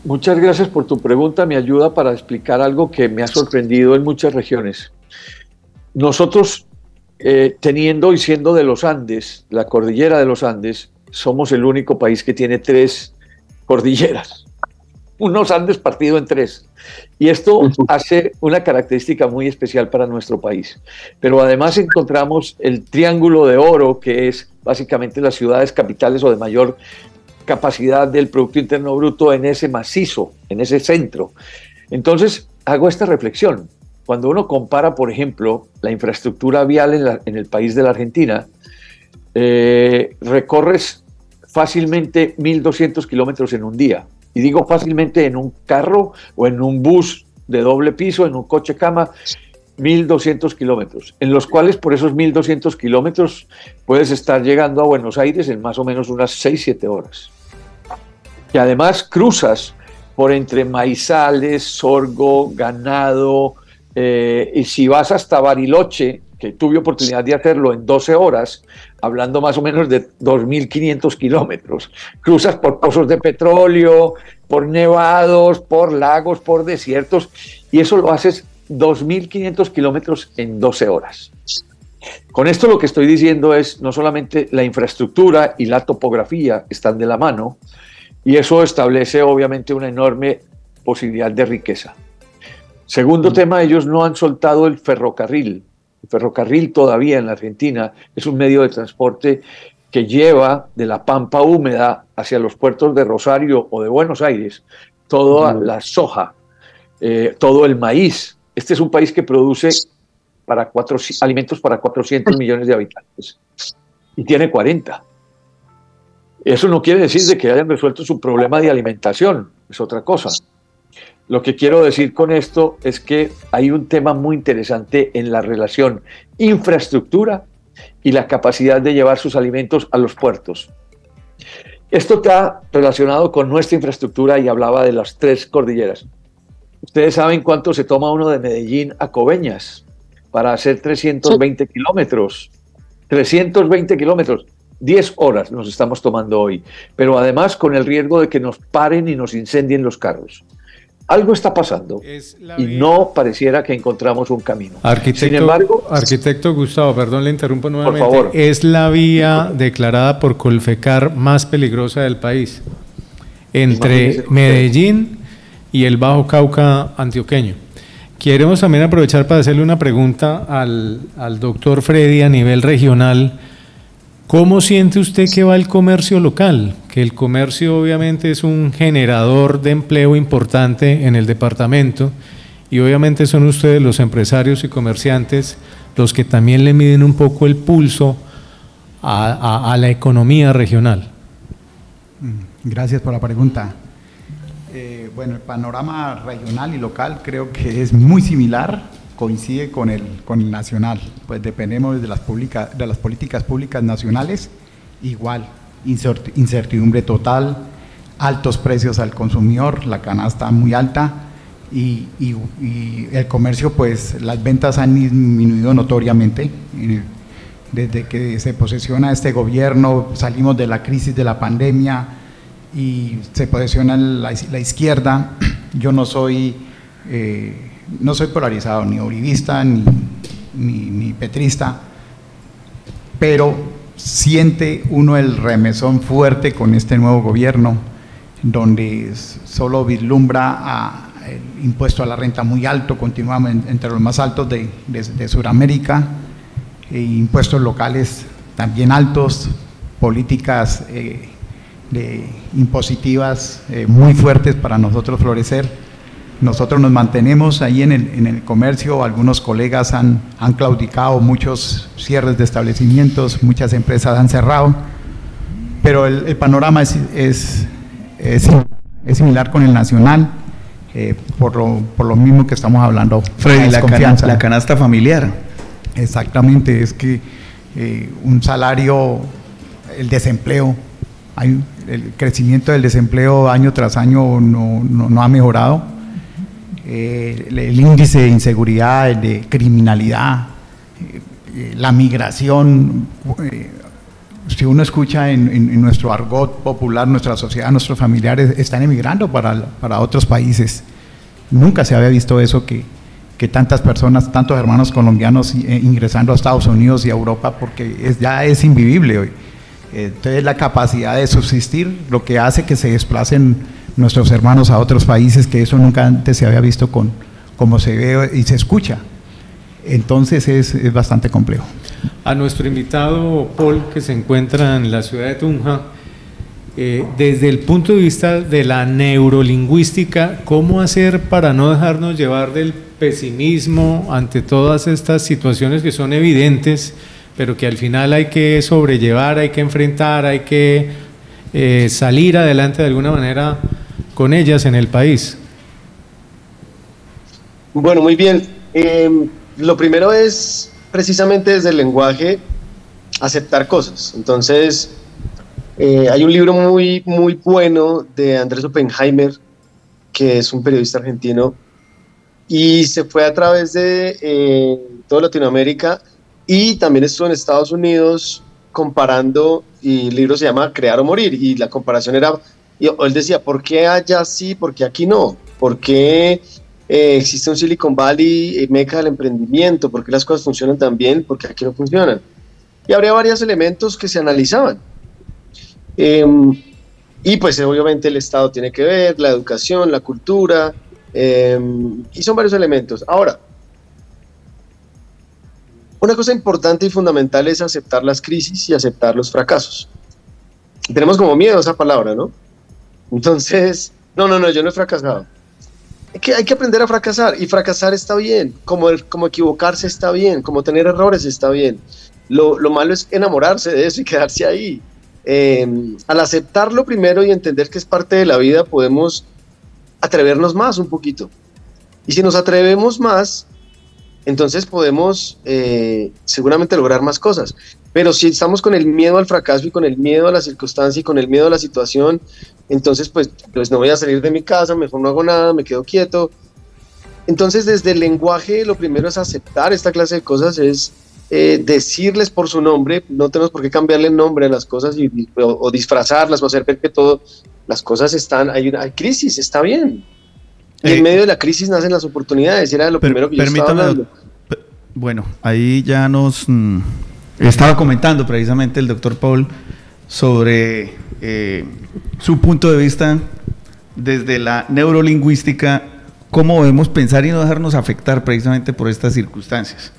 Muchas gracias por tu pregunta, me ayuda para explicar algo que me ha sorprendido en muchas regiones. Nosotros, teniendo y siendo de los Andes, la cordillera de los Andes, somos el único país que tiene 3 cordilleras, unos Andes partido en 3. Y esto hace una característica muy especial para nuestro país. Pero además encontramos el Triángulo de Oro, que es básicamente las ciudades capitales o de mayor capacidad del Producto Interno Bruto en ese macizo, en ese centro. Entonces, hago esta reflexión. Cuando uno compara, por ejemplo, la infraestructura vial en el país de la Argentina, recorres fácilmente 1.200 kilómetros en un día. Y digo fácilmente en un carro o en un bus de doble piso, en un coche cama, 1.200 kilómetros, en los cuales por esos 1.200 kilómetros puedes estar llegando a Buenos Aires en más o menos unas 6-7 horas. Y además cruzas por entre maizales, sorgo, ganado, y si vas hasta Bariloche, que tuve oportunidad de hacerlo en 12 horas, hablando más o menos de 2.500 kilómetros. Cruzas por pozos de petróleo, por nevados, por lagos, por desiertos, y eso lo haces 2.500 kilómetros en 12 horas. Con esto lo que estoy diciendo es, no solamente la infraestructura y la topografía están de la mano, y eso establece obviamente una enorme posibilidad de riqueza. Segundo tema, ellos no han soltado el ferrocarril. El ferrocarril todavía en la Argentina es un medio de transporte que lleva de la pampa húmeda hacia los puertos de Rosario o de Buenos Aires toda la soja, todo el maíz. Este es un país que produce alimentos para 400 millones de habitantes y tiene 40. Eso no quiere decir de que hayan resuelto su problema de alimentación, es otra cosa. Lo que quiero decir con esto es que hay un tema muy interesante en la relación infraestructura y la capacidad de llevar sus alimentos a los puertos. Esto está relacionado con nuestra infraestructura y hablaba de las 3 cordilleras. Ustedes saben cuánto se toma uno de Medellín a Coveñas para hacer 320 kilómetros. 320 kilómetros. 10 horas nos estamos tomando hoy. Pero además con el riesgo de que nos paren y nos incendien los carros. Algo está pasando y no pareciera que encontramos un camino. Sin embargo, arquitecto Gustavo, perdón, le interrumpo nuevamente. Por favor. Es la vía declarada por Colfecar más peligrosa del país, entre Medellín y el Bajo Cauca antioqueño. Queremos también aprovechar para hacerle una pregunta al doctor Freddy a nivel regional. ¿Cómo siente usted que va el comercio local? Que el comercio obviamente es un generador de empleo importante en el departamento y obviamente son ustedes los empresarios y comerciantes los que también le miden un poco el pulso a la economía regional. Gracias por la pregunta. Bueno, el panorama regional y local creo que es muy similar, coincide con el nacional, pues dependemos de las políticas públicas nacionales, igual, incertidumbre total, altos precios al consumidor, la canasta muy alta y el comercio, pues las ventas han disminuido notoriamente. Desde que se posesiona este gobierno, salimos de la crisis de la pandemia y se posesiona la izquierda. Yo no soy polarizado, ni uribista, ni petrista, pero siente uno el remesón fuerte con este nuevo gobierno, donde solo vislumbra el impuesto a la renta muy alto, continuamos entre los más altos de Sudamérica, impuestos locales también altos, políticas impositivas muy fuertes para nosotros florecer. Nosotros nos mantenemos ahí en el comercio, algunos colegas han claudicado, muchos cierres de establecimientos, muchas empresas han cerrado, pero el panorama es similar con el nacional, por lo mismo que estamos hablando. Freddy, la canasta familiar. Exactamente, es que un salario, el desempleo, el crecimiento del desempleo año tras año no ha mejorado. El índice de inseguridad, de criminalidad, la migración, si uno escucha en nuestro argot popular, nuestra sociedad, nuestros familiares están emigrando para otros países. Nunca se había visto eso, que tantas personas, tantos hermanos colombianos ingresando a Estados Unidos y a Europa, porque ya es invivible hoy. Entonces la capacidad de subsistir lo que hace que se desplacen nuestros hermanos a otros países, que eso nunca antes se había visto como se ve y se escucha. Entonces es bastante complejo. A nuestro invitado Paul, que se encuentra en la ciudad de Tunja, desde el punto de vista de la neurolingüística, ¿cómo hacer para no dejarnos llevar del pesimismo ante todas estas situaciones que son evidentes, pero que al final hay que sobrellevar, hay que enfrentar, hay que salir adelante de alguna manera con ellas en el país? Bueno, muy bien. Lo primero es precisamente desde el lenguaje aceptar cosas. Entonces, hay un libro muy bueno de Andrés Oppenheimer, que es un periodista argentino, y se fue a través de toda Latinoamérica y también estuvo en Estados Unidos comparando, y el libro se llama Crear o Morir, y la comparación era, él decía, ¿por qué allá sí, por qué aquí no? ¿Por qué existe un Silicon Valley, meca del emprendimiento? ¿Por qué las cosas funcionan tan bien? ¿Por qué aquí no funcionan? Y habría varios elementos que se analizaban. Y pues obviamente el Estado tiene que ver, la educación, la cultura, y son varios elementos. Ahora, una cosa importante y fundamental es aceptar las crisis y aceptar los fracasos. Tenemos como miedo a esa palabra, ¿no? Entonces, no, yo no he fracasado. Hay que aprender a fracasar, y fracasar está bien, como equivocarse está bien, como tener errores está bien. Lo malo es enamorarse de eso y quedarse ahí. Al aceptarlo primero y entender que es parte de la vida, podemos atrevernos más un poquito. Y si nos atrevemos más, entonces podemos seguramente lograr más cosas. Pero si estamos con el miedo al fracaso y con el miedo a la circunstancia y con el miedo a la situación, entonces pues no voy a salir de mi casa, mejor no hago nada, me quedo quieto. Entonces desde el lenguaje lo primero es aceptar esta clase de cosas, es decirles por su nombre. No tenemos por qué cambiarle el nombre a las cosas o disfrazarlas o hacer ver que las cosas están, hay crisis, está bien. Y en medio de la crisis nacen las oportunidades, y era lo primero que yo estaba hablando. Bueno, ahí ya nos estaba comentando precisamente el doctor Paul sobre su punto de vista desde la neurolingüística, cómo debemos pensar y no dejarnos afectar precisamente por estas circunstancias.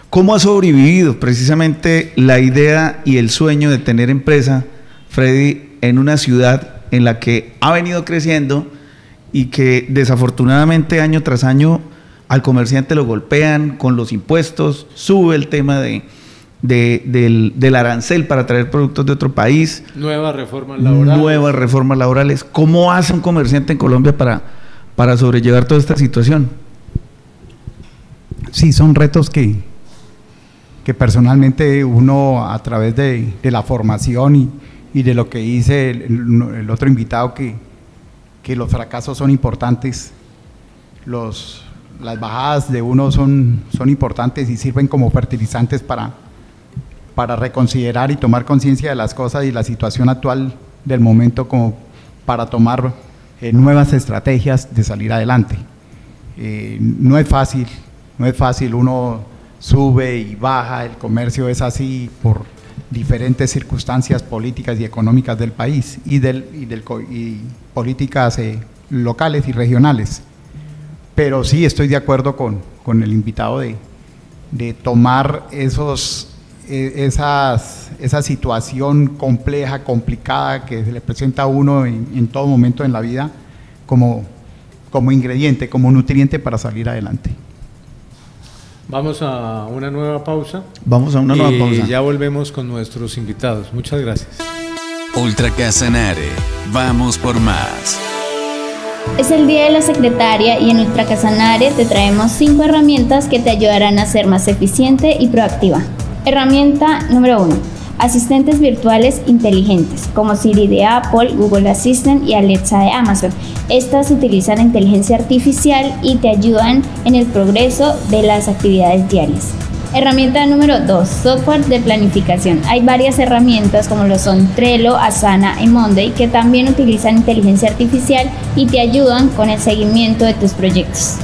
¿Cómo ha sobrevivido precisamente la idea y el sueño de tener empresa, Freddy, en una ciudad en la que ha venido creciendo y que desafortunadamente año tras año al comerciante lo golpean con los impuestos, sube el tema del arancel para traer productos de otro país? Nuevas reformas laborales. ¿Cómo hace un comerciante en Colombia para sobrellevar toda esta situación? Sí, son retos que personalmente uno, a través de la formación y de lo que dice el otro invitado, que los fracasos son importantes, las bajadas de uno son importantes y sirven como fertilizantes para reconsiderar y tomar conciencia de las cosas y la situación actual del momento, como para tomar nuevas estrategias de salir adelante. No es fácil, uno sube y baja, el comercio es así por diferentes circunstancias políticas y económicas del país y políticas locales y regionales. Pero sí estoy de acuerdo con el invitado de tomar esos esa situación compleja, complicada que se le presenta a uno en todo momento en la vida como ingrediente, como nutriente para salir adelante. Vamos a una nueva pausa. Vamos a una nueva pausa. Y ya volvemos con nuestros invitados. Muchas gracias. Ultra Casanare, vamos por más. Es el Día de la Secretaria y en Ultra Casanare te traemos 5 herramientas que te ayudarán a ser más eficiente y proactiva. Herramienta número 1. Asistentes virtuales inteligentes, como Siri de Apple, Google Assistant y Alexa de Amazon. Estas utilizan inteligencia artificial y te ayudan en el progreso de las actividades diarias. Herramienta número 2, software de planificación. Hay varias herramientas como lo son Trello, Asana y Monday que también utilizan inteligencia artificial y te ayudan con el seguimiento de tus proyectos.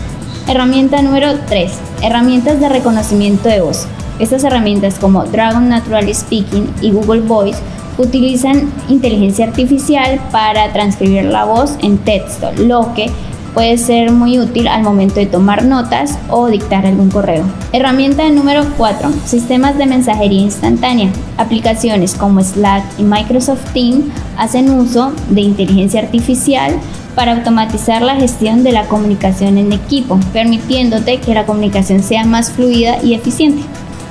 Herramienta número 3, herramientas de reconocimiento de voz. Estas herramientas como Dragon Natural Speaking y Google Voice utilizan inteligencia artificial para transcribir la voz en texto, lo que puede ser muy útil al momento de tomar notas o dictar algún correo. Herramienta número 4. Sistemas de mensajería instantánea. Aplicaciones como Slack y Microsoft Teams hacen uso de inteligencia artificial para automatizar la gestión de la comunicación en equipo, permitiéndote que la comunicación sea más fluida y eficiente.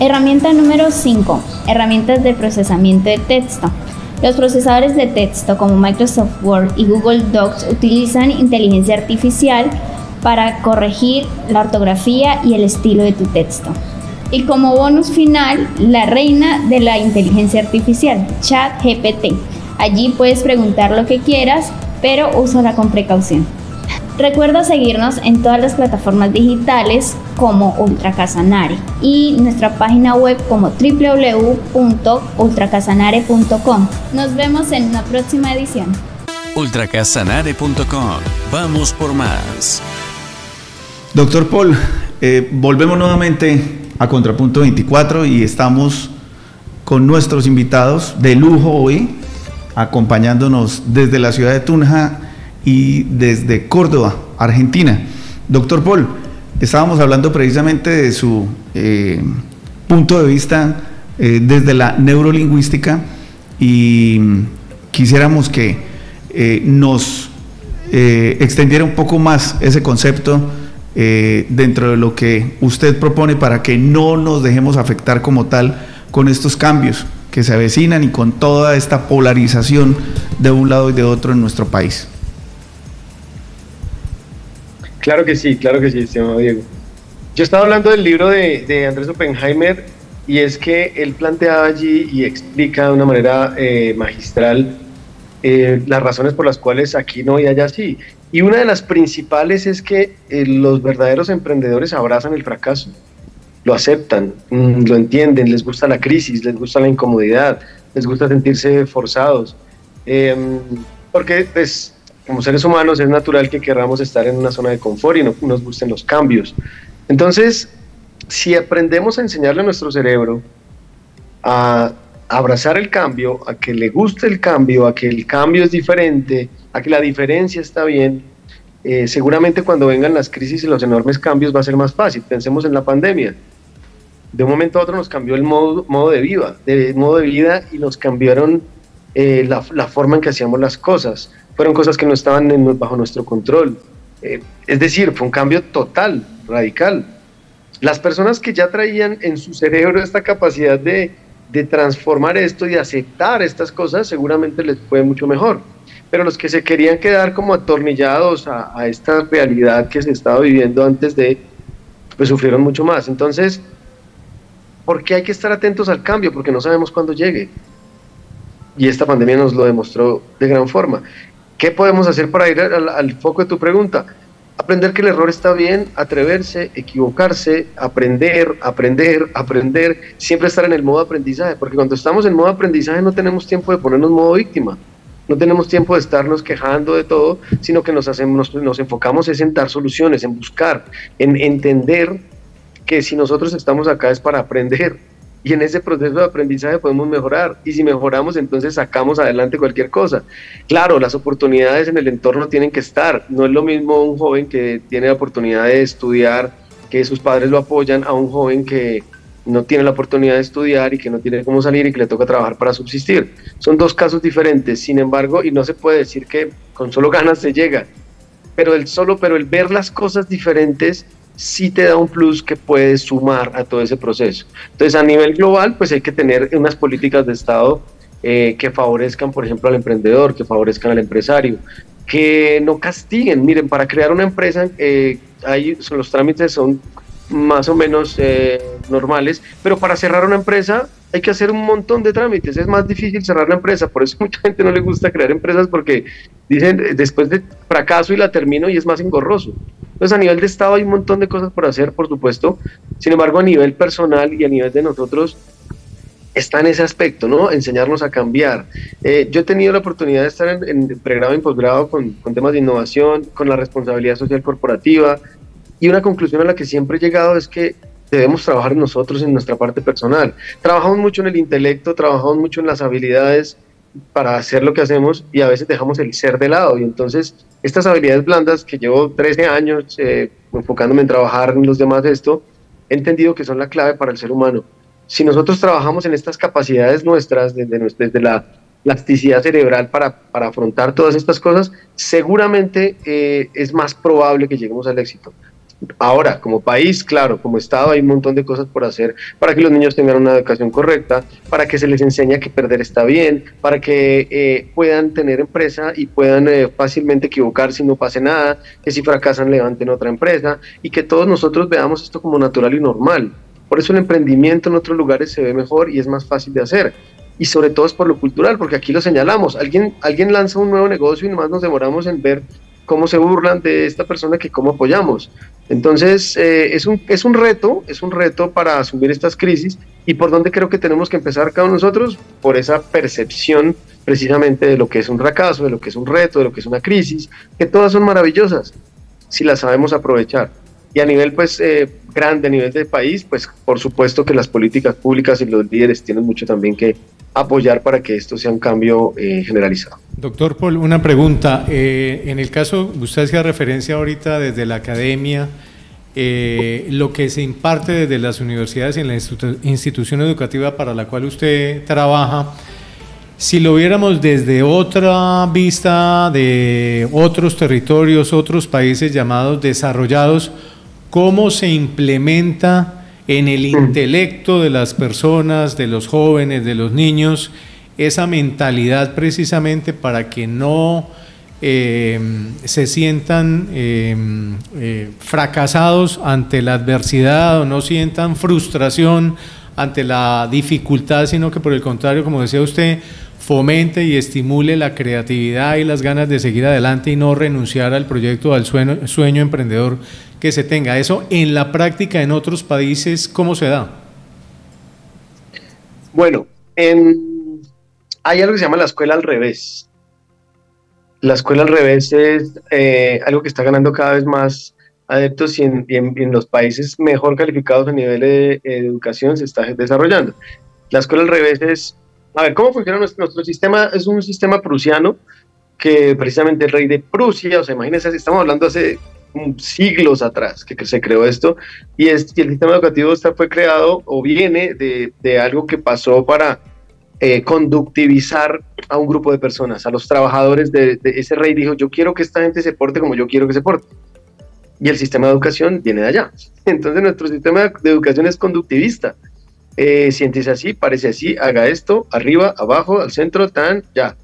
Herramienta número 5. Herramientas de procesamiento de texto. Los procesadores de texto como Microsoft Word y Google Docs utilizan inteligencia artificial para corregir la ortografía y el estilo de tu texto. Y como bonus final, la reina de la inteligencia artificial, ChatGPT. Allí puedes preguntar lo que quieras, pero úsala con precaución. Recuerda seguirnos en todas las plataformas digitales como Ultra Casanare y nuestra página web como www.ultracasanare.com. Nos vemos en una próxima edición. Ultracasanare.com. Vamos por más. Doctor Paul, volvemos nuevamente a Contrapunto 24 y estamos con nuestros invitados de lujo hoy, acompañándonos desde la ciudad de Tunja y desde Córdoba, Argentina. Doctor Paul, estábamos hablando precisamente de su punto de vista desde la neurolingüística y quisiéramos que nos extendiera un poco más ese concepto dentro de lo que usted propone para que no nos dejemos afectar como tal con estos cambios que se avecinan y con toda esta polarización de un lado y de otro en nuestro país. Claro que sí, estimado Diego. Yo estaba hablando del libro de Andrés Oppenheimer y es que él planteaba allí y explica de una manera magistral las razones por las cuales aquí no y allá sí. Y una de las principales es que los verdaderos emprendedores abrazan el fracaso, lo aceptan, lo entienden, les gusta la crisis, les gusta la incomodidad, les gusta sentirse forzados, porque pues, como seres humanos es natural que queramos estar en una zona de confort y no nos gusten los cambios. Entonces, si aprendemos a enseñarle a nuestro cerebro a abrazar el cambio, a que le guste el cambio, a que el cambio es diferente, a que la diferencia está bien, seguramente cuando vengan las crisis y los enormes cambios va a ser más fácil. Pensemos en la pandemia. De un momento a otro nos cambió el modo de vida y nos cambiaron la forma en que hacíamos las cosas. Fueron cosas que no estaban bajo nuestro control. Es decir, fue un cambio total, radical. Las personas que ya traían en su cerebro esta capacidad de transformar esto y de aceptar estas cosas, seguramente les fue mucho mejor. Pero los que se querían quedar como atornillados a esta realidad que se estaba viviendo antes pues sufrieron mucho más. Entonces, ¿por qué hay que estar atentos al cambio? Porque no sabemos cuándo llegue. Y esta pandemia nos lo demostró de gran forma. ¿Qué podemos hacer para ir al foco de tu pregunta? Aprender que el error está bien, atreverse, equivocarse, aprender, siempre estar en el modo aprendizaje, porque cuando estamos en modo aprendizaje no tenemos tiempo de ponernos modo víctima, no tenemos tiempo de estarnos quejando de todo, sino que nos enfocamos en dar soluciones, en buscar, en entender que si nosotros estamos acá es para aprender, y en ese proceso de aprendizaje podemos mejorar, y si mejoramos entonces sacamos adelante cualquier cosa. Claro, las oportunidades en el entorno tienen que estar, no es lo mismo un joven que tiene la oportunidad de estudiar, que sus padres lo apoyan, a un joven que no tiene la oportunidad de estudiar y que no tiene cómo salir y que le toca trabajar para subsistir. Son dos casos diferentes, sin embargo, y no se puede decir que con solo ganas se llega, pero el ver las cosas diferentes sí te da un plus que puedes sumar a todo ese proceso. Entonces, a nivel global, pues hay que tener unas políticas de Estado que favorezcan, por ejemplo, al emprendedor, que favorezcan al empresario, que no castiguen. Miren, para crear una empresa, los trámites son más o menos normales, pero para cerrar una empresa hay que hacer un montón de trámites, es más difícil cerrar la empresa, por eso mucha gente no le gusta crear empresas, porque dicen, después de fracaso y la termino y es más engorroso. Entonces, a nivel de Estado hay un montón de cosas por hacer, por supuesto. Sin embargo, a nivel personal y a nivel de nosotros, está en ese aspecto, ¿no? Enseñarnos a cambiar. Yo he tenido la oportunidad de estar en pregrado y posgrado con temas de innovación, con la responsabilidad social corporativa, y una conclusión a la que siempre he llegado es que debemos trabajar en nosotros, en nuestra parte personal. Trabajamos mucho en el intelecto, trabajamos mucho en las habilidades para hacer lo que hacemos y a veces dejamos el ser de lado, y entonces estas habilidades blandas que llevo 13 años enfocándome en trabajar en los demás esto, he entendido que son la clave para el ser humano. Si nosotros trabajamos en estas capacidades nuestras, desde la plasticidad cerebral para afrontar todas estas cosas, seguramente es más probable que lleguemos al éxito. Ahora, como país, claro, como Estado, hay un montón de cosas por hacer para que los niños tengan una educación correcta, para que se les enseñe que perder está bien, para que puedan tener empresa y puedan fácilmente equivocarse y no pase nada, que si fracasan levanten otra empresa, y que todos nosotros veamos esto como natural y normal. Por eso el emprendimiento en otros lugares se ve mejor y es más fácil de hacer. Y sobre todo es por lo cultural, porque aquí lo señalamos. Alguien lanza un nuevo negocio y nomás nos demoramos en ver cómo se burlan de esta persona, que cómo apoyamos. Entonces, es un reto para asumir estas crisis, y por dónde creo que tenemos que empezar cada uno de nosotros, por esa percepción precisamente de lo que es un fracaso, de lo que es un reto, de lo que es una crisis, que todas son maravillosas si las sabemos aprovechar. Y a nivel grande, a nivel del país, pues por supuesto que las políticas públicas y los líderes tienen mucho también que apoyar para que esto sea un cambio generalizado. Doctor Paul, una pregunta. En el caso, usted hacía referencia ahorita desde la academia, lo que se imparte desde las universidades y en la institución educativa para la cual usted trabaja, si lo viéramos desde otra vista de otros territorios, otros países llamados desarrollados, ¿cómo se implementa en el intelecto de las personas, de los jóvenes, de los niños, esa mentalidad precisamente para que no se sientan fracasados ante la adversidad o no sientan frustración ante la dificultad, sino que por el contrario, como decía usted, fomente y estimule la creatividad y las ganas de seguir adelante y no renunciar al proyecto o al sueño emprendedor que se tenga? Eso en la práctica en otros países, ¿cómo se da? Bueno, hay algo que se llama la escuela al revés. La escuela al revés es algo que está ganando cada vez más adeptos, y en los países mejor calificados a nivel de educación se está desarrollando. La escuela al revés es, a ver, ¿cómo funciona nuestro sistema? Es un sistema prusiano que precisamente el rey de Prusia, o sea, imagínense, estamos hablando hace siglos atrás que se creó esto, y el sistema educativo fue creado o viene de algo que pasó para conductivizar a un grupo de personas, a los trabajadores de ese rey. Dijo, yo quiero que esta gente se porte como yo quiero que se porte, y el sistema de educación viene de allá. Entonces nuestro sistema de educación es conductivista. Siéntese así, parece así, haga esto, arriba, abajo, al centro, ya.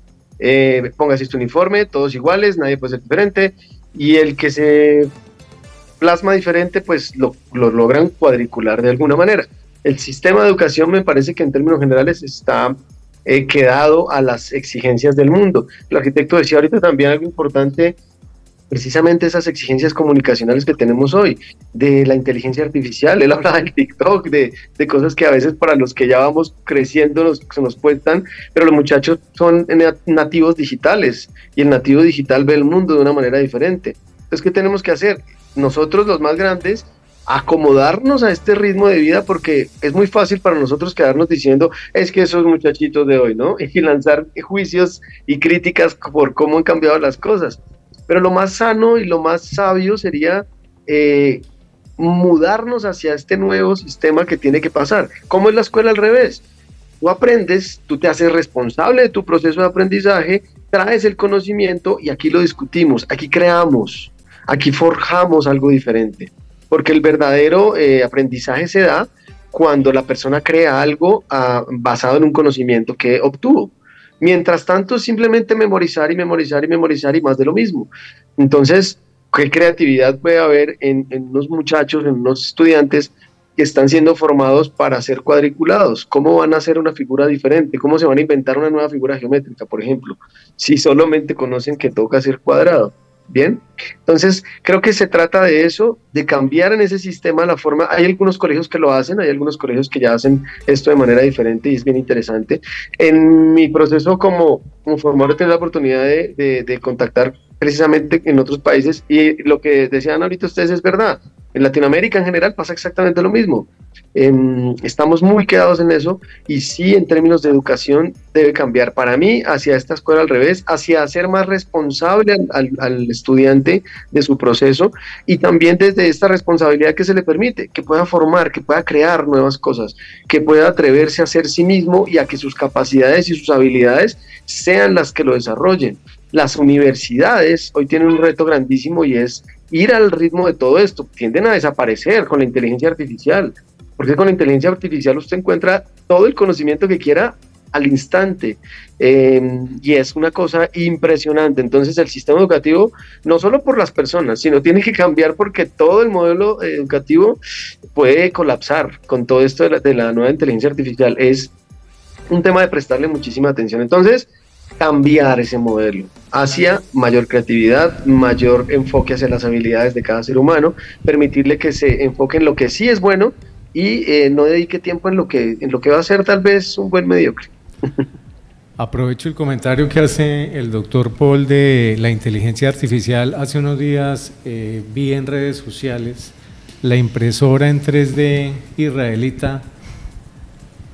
Póngase este uniforme, todos iguales, nadie puede ser diferente, y el que se plasma diferente, pues lo logran cuadricular de alguna manera. El sistema de educación, me parece que en términos generales está quedado a las exigencias del mundo. El arquitecto decía ahorita también algo importante, precisamente esas exigencias comunicacionales que tenemos hoy, de la inteligencia artificial. Él hablaba del TikTok, de cosas que a veces para los que ya vamos creciendo se nos cuestan, pero los muchachos son nativos digitales, y el nativo digital ve el mundo de una manera diferente. Entonces, ¿qué tenemos que hacer? Nosotros, los más grandes, acomodarnos a este ritmo de vida, porque es muy fácil para nosotros quedarnos diciendo, es que esos muchachitos de hoy, ¿no? Y lanzar juicios y críticas por cómo han cambiado las cosas. Pero lo más sano y lo más sabio sería mudarnos hacia este nuevo sistema que tiene que pasar. ¿Cómo es la escuela al revés? Tú aprendes, tú te haces responsable de tu proceso de aprendizaje, traes el conocimiento y aquí lo discutimos, aquí creamos, aquí forjamos algo diferente. Porque el verdadero aprendizaje se da cuando la persona crea algo basado en un conocimiento que obtuvo. Mientras tanto, simplemente memorizar y memorizar y memorizar y más de lo mismo. Entonces, ¿qué creatividad puede haber en unos muchachos, en unos estudiantes que están siendo formados para ser cuadriculados? ¿Cómo van a hacer una figura diferente? ¿Cómo se van a inventar una nueva figura geométrica, por ejemplo? Si solamente conocen que toca ser cuadrado. Bien, entonces creo que se trata de eso, de cambiar en ese sistema la forma. Hay algunos colegios que lo hacen, hay algunos colegios que ya hacen esto de manera diferente y es bien interesante. En mi proceso como formador he tenido la oportunidad de contactar precisamente en otros países y lo que decían ahorita ustedes es verdad. En Latinoamérica en general pasa exactamente lo mismo. Estamos muy quedados en eso y sí, en términos de educación debe cambiar para mí hacia esta escuela al revés, hacia hacer más responsable al estudiante de su proceso y también desde esta responsabilidad que se le permite, que pueda formar, que pueda crear nuevas cosas, que pueda atreverse a ser sí mismo y a que sus capacidades y sus habilidades sean las que lo desarrollen. Las universidades hoy tienen un reto grandísimo y es ir al ritmo de todo esto. Tienden a desaparecer con la inteligencia artificial, porque con la inteligencia artificial usted encuentra todo el conocimiento que quiera al instante, y es una cosa impresionante. Entonces el sistema educativo, no solo por las personas, sino tiene que cambiar porque todo el modelo educativo puede colapsar con todo esto de la nueva inteligencia artificial. Es un tema de prestarle muchísima atención. Entonces, cambiar ese modelo hacia mayor creatividad, mayor enfoque hacia las habilidades de cada ser humano, permitirle que se enfoque en lo que sí es bueno y no dedique tiempo en lo que va a ser tal vez un buen mediocre. Aprovecho el comentario que hace el doctor Paul de la inteligencia artificial. Hace unos días vi en redes sociales la impresora en 3D israelita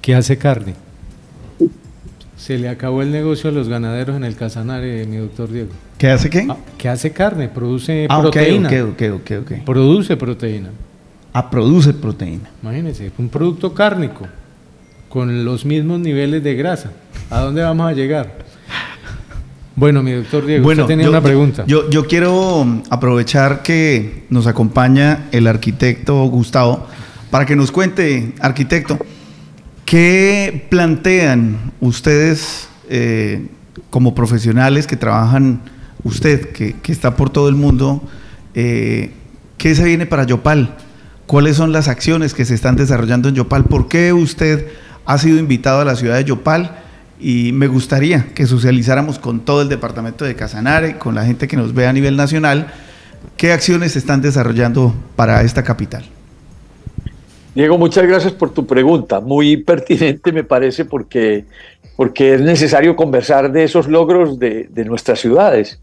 que hace carne. Se le acabó el negocio a los ganaderos en el Casanare, mi doctor Diego. ¿Qué hace qué? Que hace carne, produce proteína. Ok. Produce proteína. Produce proteína. Imagínense, un producto cárnico con los mismos niveles de grasa. ¿A dónde vamos a llegar? Bueno, mi doctor Diego, usted tenía una pregunta. Yo quiero aprovechar que nos acompaña el arquitecto Gustavo para que nos cuente, arquitecto, ¿qué plantean ustedes como profesionales que trabajan, usted que está por todo el mundo, qué se viene para Yopal? ¿Cuáles son las acciones que se están desarrollando en Yopal? ¿Por qué usted ha sido invitado a la ciudad de Yopal? Y me gustaría que socializáramos con todo el departamento de Casanare, con la gente que nos ve a nivel nacional, ¿qué acciones se están desarrollando para esta capital? Diego, muchas gracias por tu pregunta, muy pertinente me parece porque es necesario conversar de esos logros de nuestras ciudades.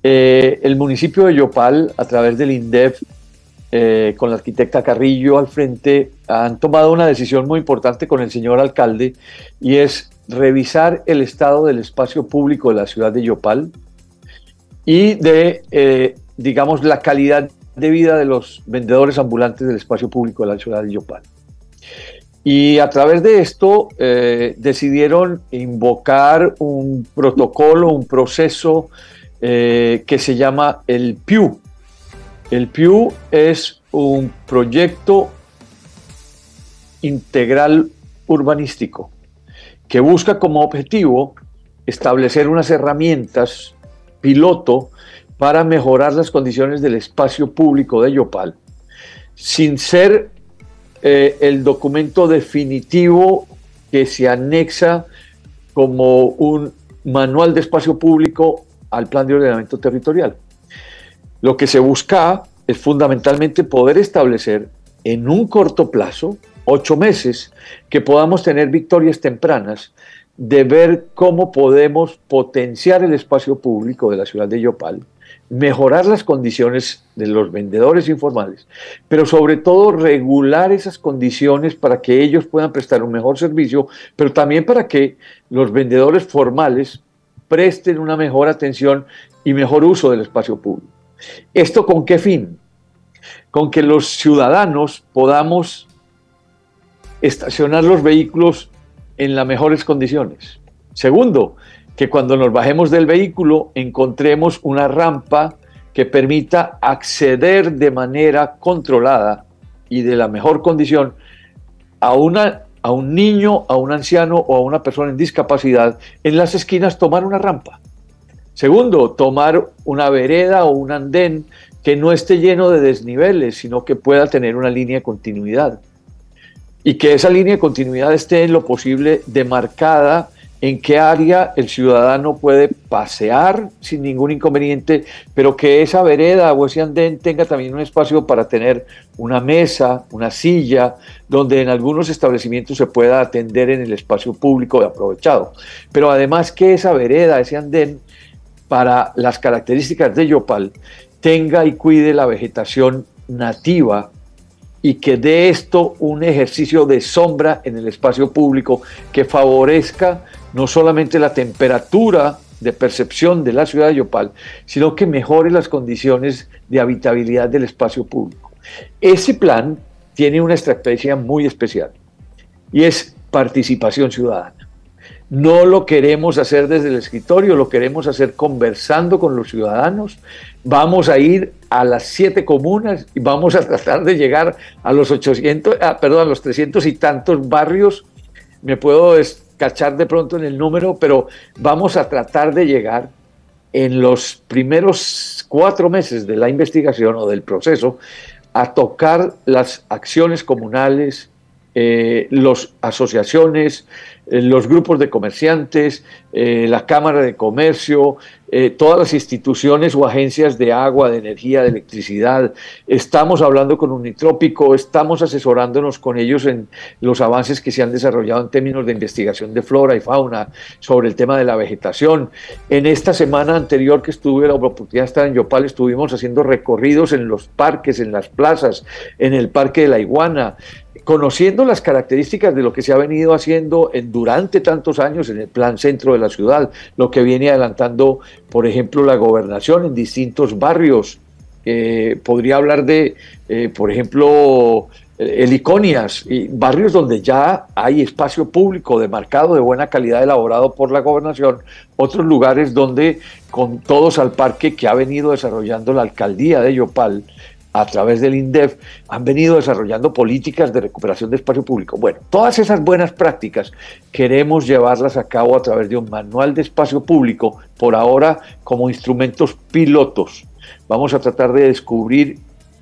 El municipio de Yopal, a través del INDEF, con la arquitecta Carrillo al frente, han tomado una decisión muy importante con el señor alcalde y es revisar el estado del espacio público de la ciudad de Yopal y de, digamos, la calidad de vida de los vendedores ambulantes del espacio público de la ciudad de Yopal. Y a través de esto decidieron invocar un protocolo, un proceso que se llama el PIU. El PIU es un proyecto integral urbanístico que busca como objetivo establecer unas herramientas piloto para mejorar las condiciones del espacio público de Yopal, sin ser el documento definitivo que se anexa como un manual de espacio público al plan de ordenamiento territorial. Lo que se busca es fundamentalmente poder establecer en un corto plazo, 8 meses, que podamos tener victorias tempranas de ver cómo podemos potenciar el espacio público de la ciudad de Yopal, mejorar las condiciones de los vendedores informales, pero sobre todo regular esas condiciones para que ellos puedan prestar un mejor servicio, pero también para que los vendedores formales presten una mejor atención y mejor uso del espacio público. ¿Esto con qué fin? con que los ciudadanos podamos estacionar los vehículos en las mejores condiciones. Segundo, que cuando nos bajemos del vehículo encontremos una rampa que permita acceder de manera controlada y de la mejor condición a un niño, a un anciano o a una persona en discapacidad en las esquinas, tomar una rampa. Segundo, tomar una vereda o un andén que no esté lleno de desniveles, sino que pueda tener una línea de continuidad. Y que esa línea de continuidad esté en lo posible demarcada en qué área el ciudadano puede pasear sin ningún inconveniente, pero que esa vereda o ese andén tenga también un espacio para tener una mesa, una silla, donde en algunos establecimientos se pueda atender en el espacio público aprovechado. Pero además que esa vereda, ese andén, para las características de Yopal, tenga y cuide la vegetación nativa y que dé esto un ejercicio de sombra en el espacio público que favorezca no solamente la temperatura de percepción de la ciudad de Yopal, sino que mejore las condiciones de habitabilidad del espacio público. Ese plan tiene una estrategia muy especial y es participación ciudadana. No lo queremos hacer desde el escritorio, lo queremos hacer conversando con los ciudadanos. Vamos a ir a las 7 comunas y vamos a tratar de llegar a los 300 y tantos barrios. Me puedo cachar de pronto en el número, pero vamos a tratar de llegar en los primeros 4 meses de la investigación o del proceso a tocar las acciones comunales, las asociaciones, los grupos de comerciantes, la Cámara de Comercio, todas las instituciones o agencias de agua, de energía, de electricidad. Estamos hablando con Unitrópico, estamos asesorándonos con ellos en los avances que se han desarrollado en términos de investigación de flora y fauna, sobre el tema de la vegetación. En esta semana anterior que estuve la oportunidad de estar en Yopal, estuvimos haciendo recorridos en los parques, en las plazas, en el Parque de la Iguana, conociendo las características de lo que se ha venido haciendo durante tantos años en el plan centro de la ciudad, lo que viene adelantando, por ejemplo, la gobernación en distintos barrios. Podría hablar de, por ejemplo, Heliconias, y barrios donde ya hay espacio público demarcado de buena calidad elaborado por la gobernación, otros lugares donde con todos al parque que ha venido desarrollando la alcaldía de Yopal, a través del INDEF, han venido desarrollando políticas de recuperación de espacio público. Bueno, todas esas buenas prácticas queremos llevarlas a cabo a través de un manual de espacio público, por ahora como instrumentos pilotos. Vamos a tratar de descubrir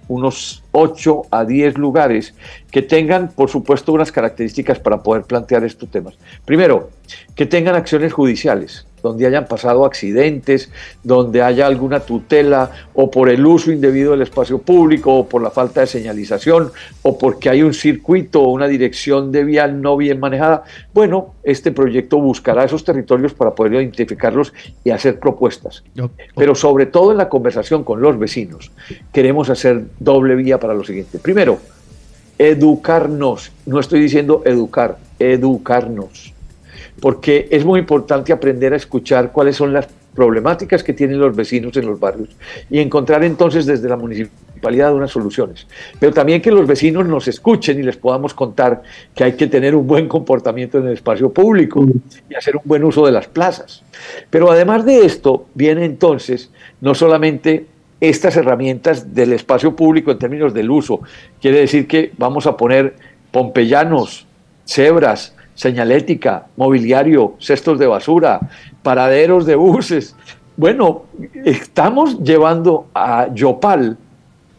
unos 8 a 10 lugares que tengan, por supuesto, unas características para poder plantear estos temas. Primero, que tengan acciones judiciales, donde hayan pasado accidentes, donde haya alguna tutela, o por el uso indebido del espacio público, o por la falta de señalización, o porque hay un circuito o una dirección de vial no bien manejada. Bueno, este proyecto buscará esos territorios para poder identificarlos y hacer propuestas. Pero sobre todo en la conversación con los vecinos, queremos hacer doble vía para lo siguiente. Primero, educarnos. No estoy diciendo educar, educarnos. Porque es muy importante aprender a escuchar cuáles son las problemáticas que tienen los vecinos en los barrios y encontrar entonces desde la municipalidad unas soluciones. Pero también que los vecinos nos escuchen y les podamos contar que hay que tener un buen comportamiento en el espacio público y hacer un buen uso de las plazas. Pero además de esto, viene entonces no solamente estas herramientas del espacio público en términos del uso. Quiere decir que vamos a poner pompeyanos, cebras, señalética, mobiliario, cestos de basura, paraderos de buses. Bueno, estamos llevando a Yopal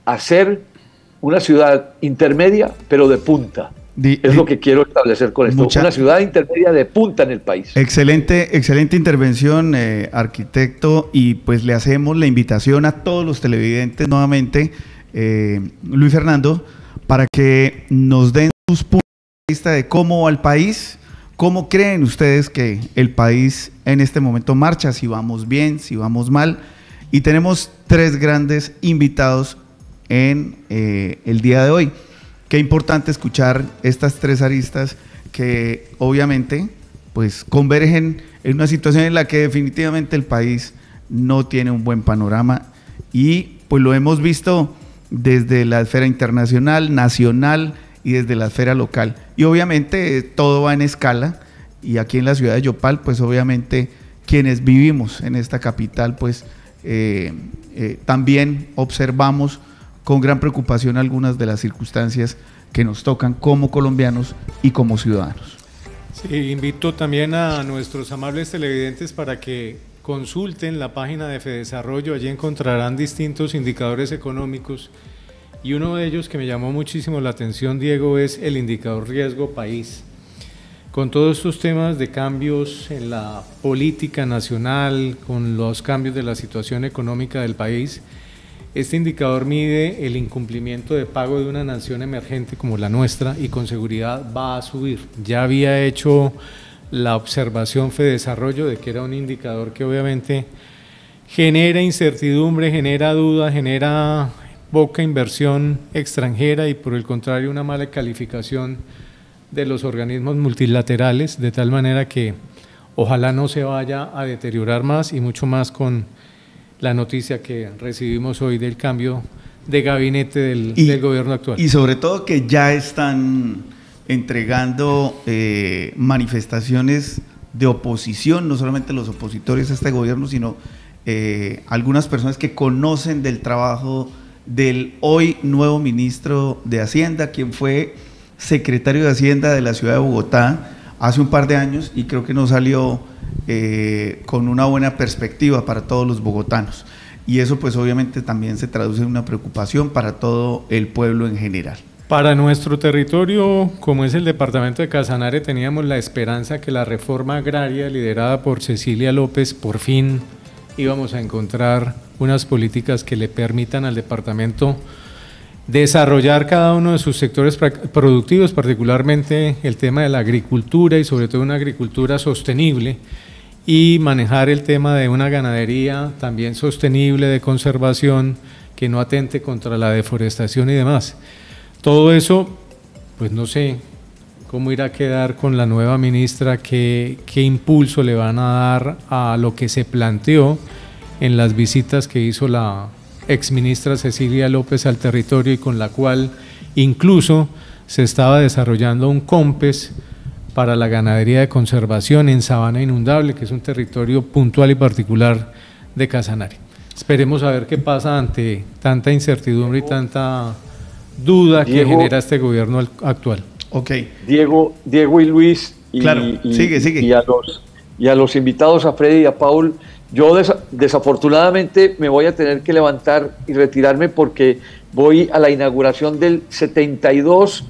a ser una ciudad intermedia, pero de punta. Es lo que quiero establecer con esto, una ciudad intermedia de punta en el país. Excelente intervención, arquitecto, y pues le hacemos la invitación a todos los televidentes nuevamente, Luis Fernando, para que nos den sus puntos de vista de cómo va el país, cómo creen ustedes que el país en este momento marcha, si vamos bien, si vamos mal, y tenemos 3 grandes invitados en el día de hoy. Qué importante escuchar estas 3 aristas que obviamente pues convergen en una situación en la que definitivamente el país no tiene un buen panorama, y pues lo hemos visto desde la esfera internacional, nacional y desde la esfera local. Y obviamente todo va en escala, y aquí en la ciudad de Yopal, pues obviamente quienes vivimos en esta capital, pues también observamos con gran preocupación algunas de las circunstancias que nos tocan como colombianos y como ciudadanos. Sí, invito también a nuestros amables televidentes para que consulten la página de Fedesarrollo. Allí encontrarán distintos indicadores económicos, y uno de ellos que me llamó muchísimo la atención, Diego, es el indicador riesgo país. Con todos estos temas de cambios en la política nacional, con los cambios de la situación económica del país, este indicador mide el incumplimiento de pago de una nación emergente como la nuestra, y con seguridad va a subir. Ya había hecho la observación Fedesarrollo de que era un indicador que obviamente genera incertidumbre, genera duda, genera poca inversión extranjera y por el contrario una mala calificación de los organismos multilaterales, de tal manera que ojalá no se vaya a deteriorar más, y mucho más con la noticia que recibimos hoy del cambio de gabinete del gobierno actual. Y sobre todo que ya están entregando manifestaciones de oposición, no solamente los opositores a este gobierno, sino algunas personas que conocen del trabajo del hoy nuevo ministro de Hacienda, quien fue secretario de Hacienda de la ciudad de Bogotá hace un par de años, y creo que no salió con una buena perspectiva para todos los bogotanos, y eso pues obviamente también se traduce en una preocupación para todo el pueblo en general. Para nuestro territorio, como es el departamento de Casanare, teníamos la esperanza que la reforma agraria liderada por Cecilia López por fin íbamos a encontrar unas políticas que le permitan al departamento desarrollar cada uno de sus sectores productivos, particularmente el tema de la agricultura y sobre todo una agricultura sostenible, y manejar el tema de una ganadería también sostenible, de conservación, que no atente contra la deforestación y demás. Todo eso, pues no sé cómo irá a quedar con la nueva ministra, qué impulso le van a dar a lo que se planteó en las visitas que hizo la exministra Cecilia López al territorio, y con la cual incluso se estaba desarrollando un COMPES para la ganadería de conservación en Sabana Inundable, que es un territorio puntual y particular de Casanare. Esperemos a ver qué pasa ante tanta incertidumbre y tanta duda que genera este gobierno actual. Okay. Diego y Luis, claro, sigue. Y a los invitados, a Freddy y a Paul, yo desafortunadamente me voy a tener que levantar y retirarme porque voy a la inauguración del 72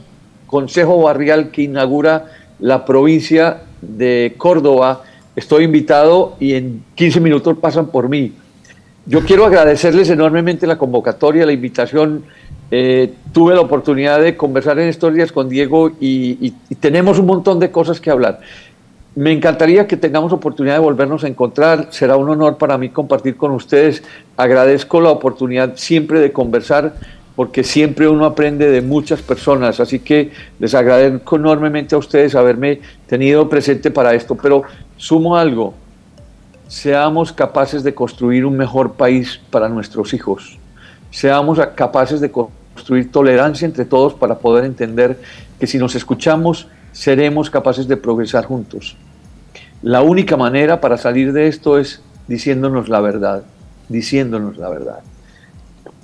Consejo Barrial que inaugura la provincia de Córdoba. Estoy invitado y en 15 minutos pasan por mí. Yo quiero agradecerles enormemente la convocatoria, la invitación. Tuve la oportunidad de conversar en estos días con Diego y tenemos un montón de cosas que hablar. Me encantaría que tengamos oportunidad de volvernos a encontrar. Será un honor para mí compartir con ustedes. Agradezco la oportunidad siempre de conversar, porque siempre uno aprende de muchas personas. Así que les agradezco enormemente a ustedes haberme tenido presente para esto. Pero sumo algo: seamos capaces de construir un mejor país para nuestros hijos. Seamos capaces de construir tolerancia entre todos para poder entender que si nos escuchamos, seremos capaces de progresar juntos. La única manera para salir de esto es diciéndonos la verdad,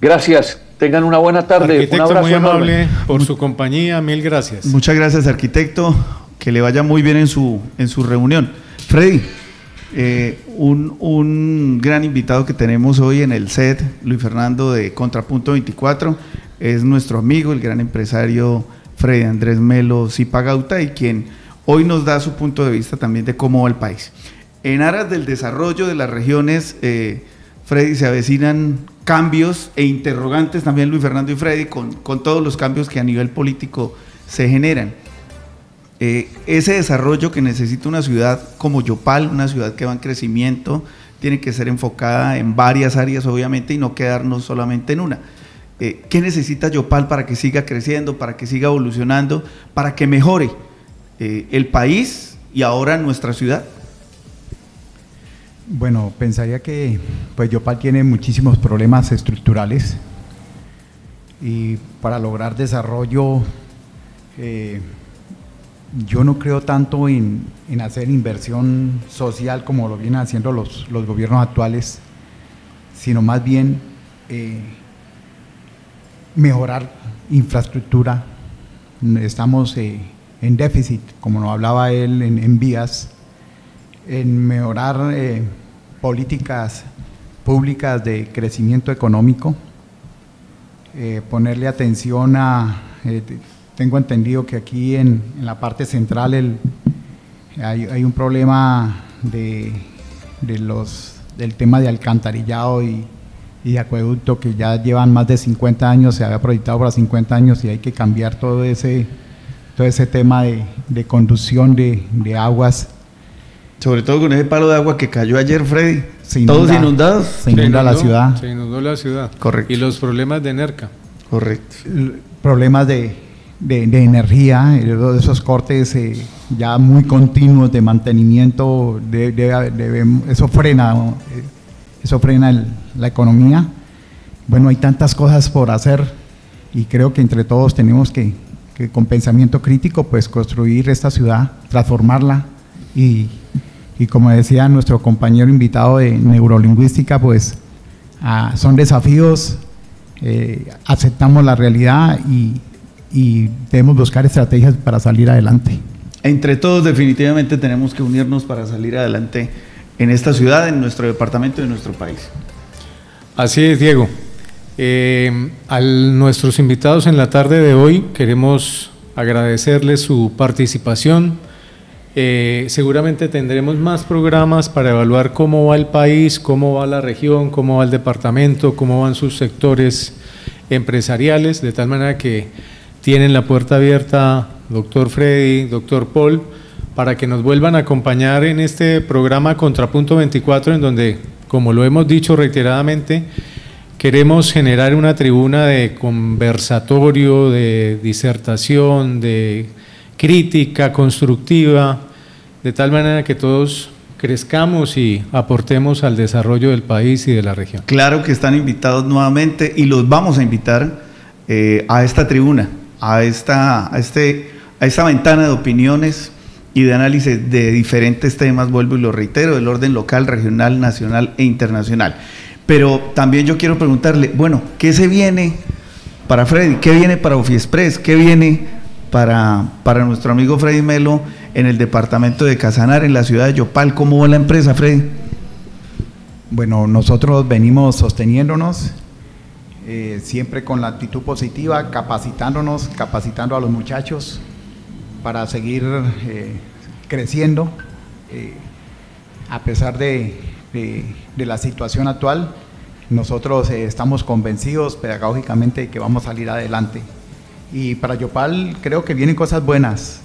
Gracias, tengan una buena tarde. Arquitecto, un abrazo muy amable enorme por su compañía, mil gracias. Muchas gracias, arquitecto, que le vaya muy bien en su reunión. Freddy, un gran invitado que tenemos hoy en el set, Luis Fernando de Contrapunto 24, es nuestro amigo, el gran empresario Freddy Andrés Melo Zipagauta, y quien hoy nos da su punto de vista también de cómo va el país. En aras del desarrollo de las regiones, Freddy, se avecinan cambios e interrogantes también, Luis Fernando y Freddy, con todos los cambios que a nivel político se generan. Ese desarrollo que necesita una ciudad como Yopal, una ciudad que va en crecimiento, tiene que ser enfocada en varias áreas, obviamente, y no quedarnos solamente en una. ¿Qué necesita Yopal para que siga creciendo, para que siga evolucionando, para que mejore el país y ahora nuestra ciudad? Bueno, pensaría que pues Yopal tiene muchísimos problemas estructurales y para lograr desarrollo, yo no creo tanto en hacer inversión social como lo vienen haciendo los gobiernos actuales, sino más bien mejorar infraestructura. Estamos en déficit, como nos hablaba él, en vías, en mejorar políticas públicas de crecimiento económico, ponerle atención a, tengo entendido que aquí en la parte central hay un problema del tema de alcantarillado y de acueducto que ya llevan más de 50 años, se había proyectado para 50 años y hay que cambiar todo ese tema de conducción de aguas. Sobre todo con ese palo de agua que cayó ayer, Freddy. Todos inundados. Se inunda la ciudad. Se inundó la ciudad. Correcto. Y los problemas de NERCA. Correcto. Problemas de energía, esos cortes ya muy continuos de mantenimiento, eso frena la economía. Bueno, hay tantas cosas por hacer y creo que entre todos tenemos que con pensamiento crítico pues construir esta ciudad, transformarla y como decía nuestro compañero invitado de neurolingüística, pues son desafíos, aceptamos la realidad y debemos buscar estrategias para salir adelante. Entre todos definitivamente tenemos que unirnos para salir adelante en esta ciudad, en nuestro departamento y en nuestro país. Así es, Diego. A nuestros invitados en la tarde de hoy queremos agradecerles su participación. Seguramente tendremos más programas para evaluar cómo va el país, cómo va la región, cómo va el departamento, cómo van sus sectores empresariales, de tal manera que tienen la puerta abierta, doctor Freddy, doctor Paul, para que nos vuelvan a acompañar en este programa Contrapunto 24, en donde, como lo hemos dicho reiteradamente, queremos generar una tribuna de conversatorio, de disertación, de crítica constructiva, de tal manera que todos crezcamos y aportemos al desarrollo del país y de la región. Claro que están invitados nuevamente y los vamos a invitar a esta tribuna, a esta ventana de opiniones y de análisis de diferentes temas, vuelvo y lo reitero, del orden local, regional, nacional e internacional. Pero también yo quiero preguntarle, bueno, ¿qué se viene para Freddy? ¿Qué viene para Ofiexpress? ¿Qué viene para nuestro amigo Freddy Melo en el departamento de Casanare, en la ciudad de Yopal? ¿Cómo va la empresa, Freddy? Bueno, nosotros venimos sosteniéndonos, siempre con la actitud positiva, capacitando a los muchachos para seguir creciendo, a pesar de la situación actual. Nosotros estamos convencidos pedagógicamente de que vamos a salir adelante. Y para Yopal creo que vienen cosas buenas.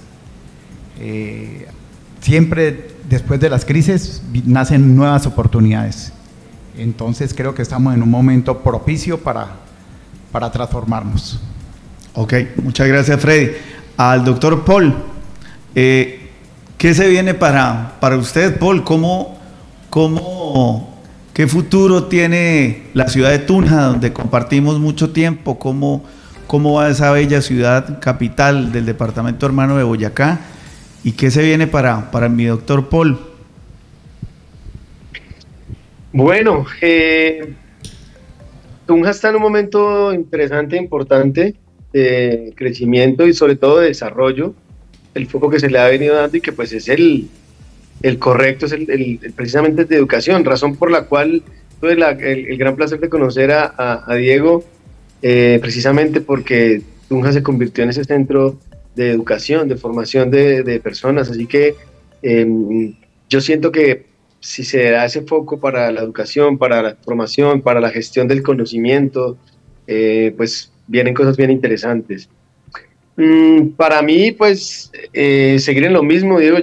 Siempre después de las crisis nacen nuevas oportunidades. Entonces creo que estamos en un momento propicio para transformarnos. Ok, muchas gracias, Freddy. Al doctor Paul, ¿qué se viene para usted, Paul? ¿Qué futuro tiene la ciudad de Tunja, donde compartimos mucho tiempo? ¿Cómo va esa bella ciudad capital del departamento hermano de Boyacá? ¿Y qué se viene para mi doctor Paul? Bueno, Tunja está en un momento interesante, importante, de crecimiento y sobre todo de desarrollo. El foco que se le ha venido dando y que pues es el correcto, es precisamente de educación, razón por la cual tuve el gran placer de conocer a Diego, precisamente porque Tunja se convirtió en ese centro de educación, de formación de personas, así que yo siento que si se da ese foco para la educación, para la formación, para la gestión del conocimiento, pues vienen cosas bien interesantes. Para mí, pues, seguir en lo mismo, Diego,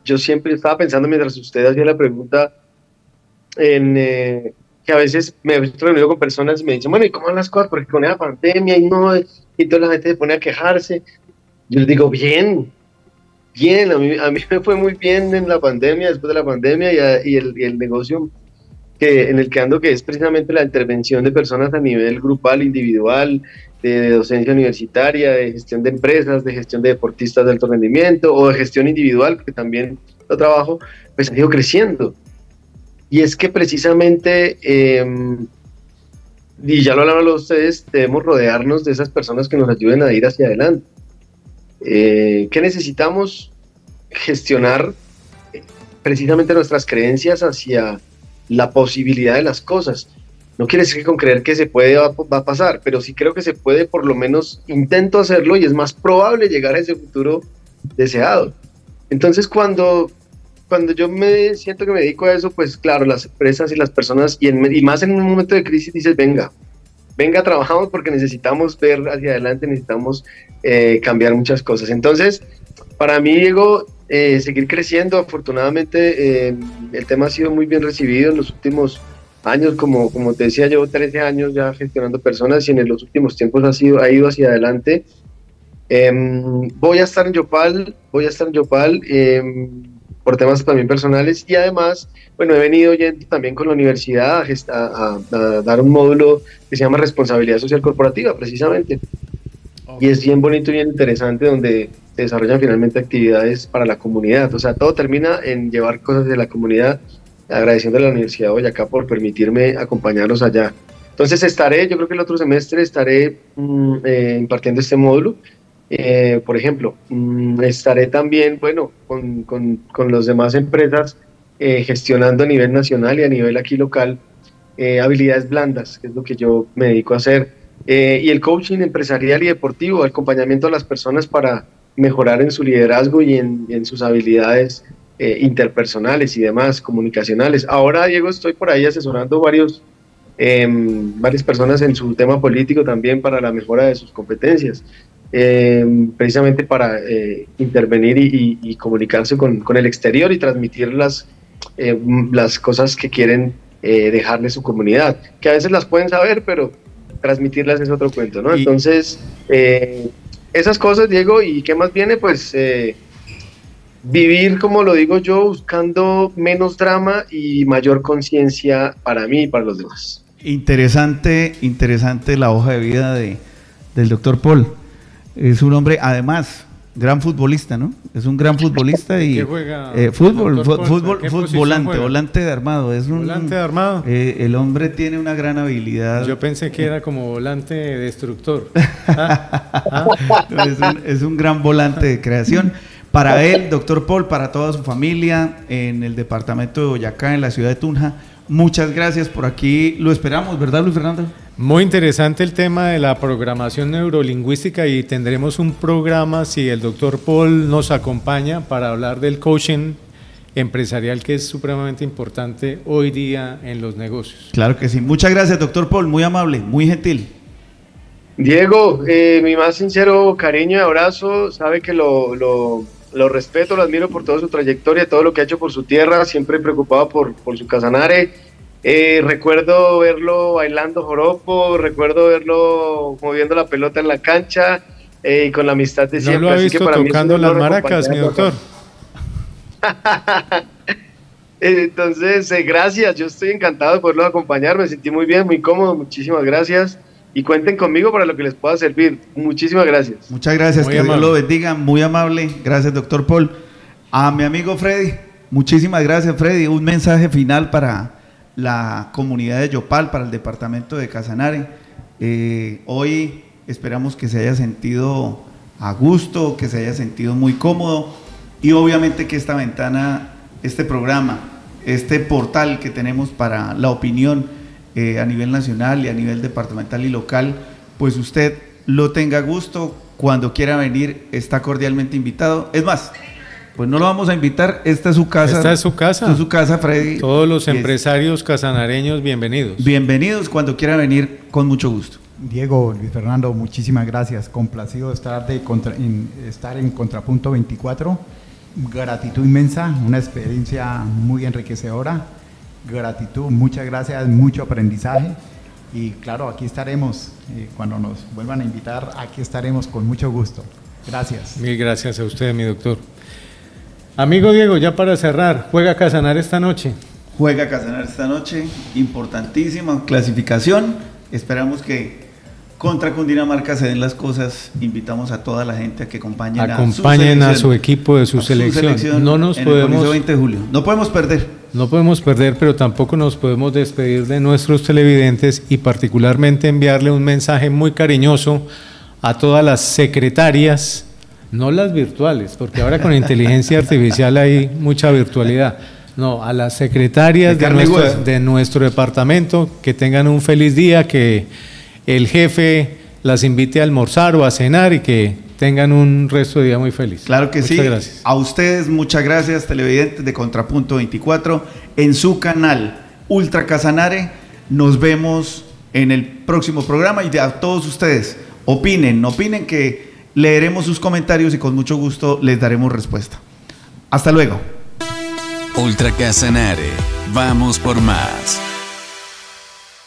yo siempre estaba pensando mientras usted hacía la pregunta en que a veces me he reunido con personas y me dicen, bueno, ¿y cómo van las cosas? Porque con la pandemia y toda la gente se pone a quejarse. Yo les digo, bien, a mí me fue muy bien en la pandemia, después de la pandemia y el negocio en el que ando, que es precisamente la intervención de personas a nivel grupal, individual, de docencia universitaria, de gestión de empresas, de gestión de deportistas de alto rendimiento o de gestión individual, que también lo trabajo, pues ha ido creciendo. Y es que precisamente, y ya lo hablaban ustedes, debemos rodearnos de esas personas que nos ayuden a ir hacia adelante. ¿Qué necesitamos? Gestionar precisamente nuestras creencias hacia la posibilidad de las cosas. No quiere decir que con creer que se puede va a pasar, pero sí creo que se puede, por lo menos intento hacerlo y es más probable llegar a ese futuro deseado. Entonces cuando yo me siento que me dedico a eso, pues claro, las empresas y las personas, y más en un momento de crisis dices, venga, trabajamos porque necesitamos ver hacia adelante, necesitamos cambiar muchas cosas. Entonces, para mí, Diego, seguir creciendo, afortunadamente el tema ha sido muy bien recibido en los últimos años, como te decía, llevo 13 años ya gestionando personas y en los últimos tiempos ha ido hacia adelante. Voy a estar en Yopal, por temas también personales y además, bueno, he venido yendo también con la universidad a dar un módulo que se llama Responsabilidad Social Corporativa, precisamente. Y es bien bonito y bien interesante, donde se desarrollan finalmente actividades para la comunidad. O sea, todo termina en llevar cosas de la comunidad, agradeciendo a la Universidad de Boyacá por permitirme acompañarlos allá. Entonces yo creo que el otro semestre estaré impartiendo este módulo. Por ejemplo, estaré también, bueno, con las demás empresas gestionando a nivel nacional y a nivel aquí local habilidades blandas, que es lo que yo me dedico a hacer, y el coaching empresarial y deportivo, acompañamiento a las personas para mejorar en su liderazgo y en sus habilidades interpersonales y demás, comunicacionales. Ahora, Diego, estoy por ahí asesorando varias personas en su tema político también para la mejora de sus competencias. Precisamente para intervenir y comunicarse con el exterior y transmitir las cosas que quieren dejarle a su comunidad, que a veces las pueden saber, pero transmitirlas es otro cuento, ¿no? Entonces, esas cosas, Diego, ¿y qué más viene? Pues vivir, como lo digo yo, buscando menos drama y mayor conciencia para mí y para los demás. Interesante la hoja de vida del doctor Paul. Es un hombre, además, gran futbolista, ¿no? Es un gran futbolista y volante de armado. Volante de armado. El hombre tiene una gran habilidad. Yo pensé que era como volante destructor. Es un gran volante de creación. Para él, doctor Paul, para toda su familia en el departamento de Boyacá, en la ciudad de Tunja. Muchas gracias por aquí. Lo esperamos, ¿verdad, Luis Fernando? Muy interesante el tema de la programación neurolingüística y tendremos un programa, si el doctor Paul nos acompaña, para hablar del coaching empresarial, que es supremamente importante hoy día en los negocios. Claro que sí. Muchas gracias, doctor Paul. Muy amable, muy gentil. Diego, mi más sincero cariño y abrazo. Sabe que lo respeto, lo admiro por toda su trayectoria, todo lo que ha hecho por su tierra, siempre preocupado por su Casanare. Recuerdo verlo bailando joropo, recuerdo verlo moviendo la pelota en la cancha y con la amistad de siempre. ¿No lo ha visto tocando las maracas, mi doctor? Entonces, gracias, yo estoy encantado de poderlos acompañar, me sentí muy bien, muy cómodo, muchísimas gracias. Y cuenten conmigo para lo que les pueda servir. Muchísimas gracias. Muchas gracias, que Dios lo bendiga. Muy amable. Gracias, doctor Paul. A mi amigo Freddy, muchísimas gracias, Freddy. Un mensaje final para la comunidad de Yopal, para el departamento de Casanare. Hoy esperamos que se haya sentido a gusto, que se haya sentido muy cómodo y obviamente que esta ventana, este programa, este portal que tenemos para la opinión a nivel nacional y a nivel departamental y local, pues usted lo tenga gusto, cuando quiera venir está cordialmente invitado. Es más, pues no lo vamos a invitar, esta es su casa. Esta es su casa. Esta es su casa, Freddy. Todos los empresarios casanareños, bienvenidos. Bienvenidos cuando quiera venir, con mucho gusto. Diego, Luis Fernando, muchísimas gracias. Complacido de estar en Contrapunto 24. Gratitud inmensa, una experiencia muy enriquecedora. Gratitud, muchas gracias, mucho aprendizaje y claro, aquí estaremos, cuando nos vuelvan a invitar, aquí estaremos con mucho gusto. Gracias. Mil gracias a usted, mi doctor. Amigo Diego, ya para cerrar, ¿juega Casanare esta noche? Juega Casanare esta noche, importantísima clasificación. Esperamos que contra Cundinamarca se den las cosas. Invitamos a toda la gente a que acompañen a su equipo de su selección. No nos podemos, 20 de julio. No podemos perder. No podemos perder, pero tampoco nos podemos despedir de nuestros televidentes y particularmente enviarle un mensaje muy cariñoso a todas las secretarias, no las virtuales, porque ahora con inteligencia artificial hay mucha virtualidad. No, a las secretarias de nuestro departamento, que tengan un feliz día, que el jefe las invite a almorzar o a cenar y que tengan un resto de día muy feliz. Claro que sí. Muchas gracias. A ustedes muchas gracias, televidentes de Contrapunto 24, en su canal Ultra Casanare. Nos vemos en el próximo programa y a todos ustedes, opinen que leeremos sus comentarios y con mucho gusto les daremos respuesta. Hasta luego. Ultra Casanare, vamos por más.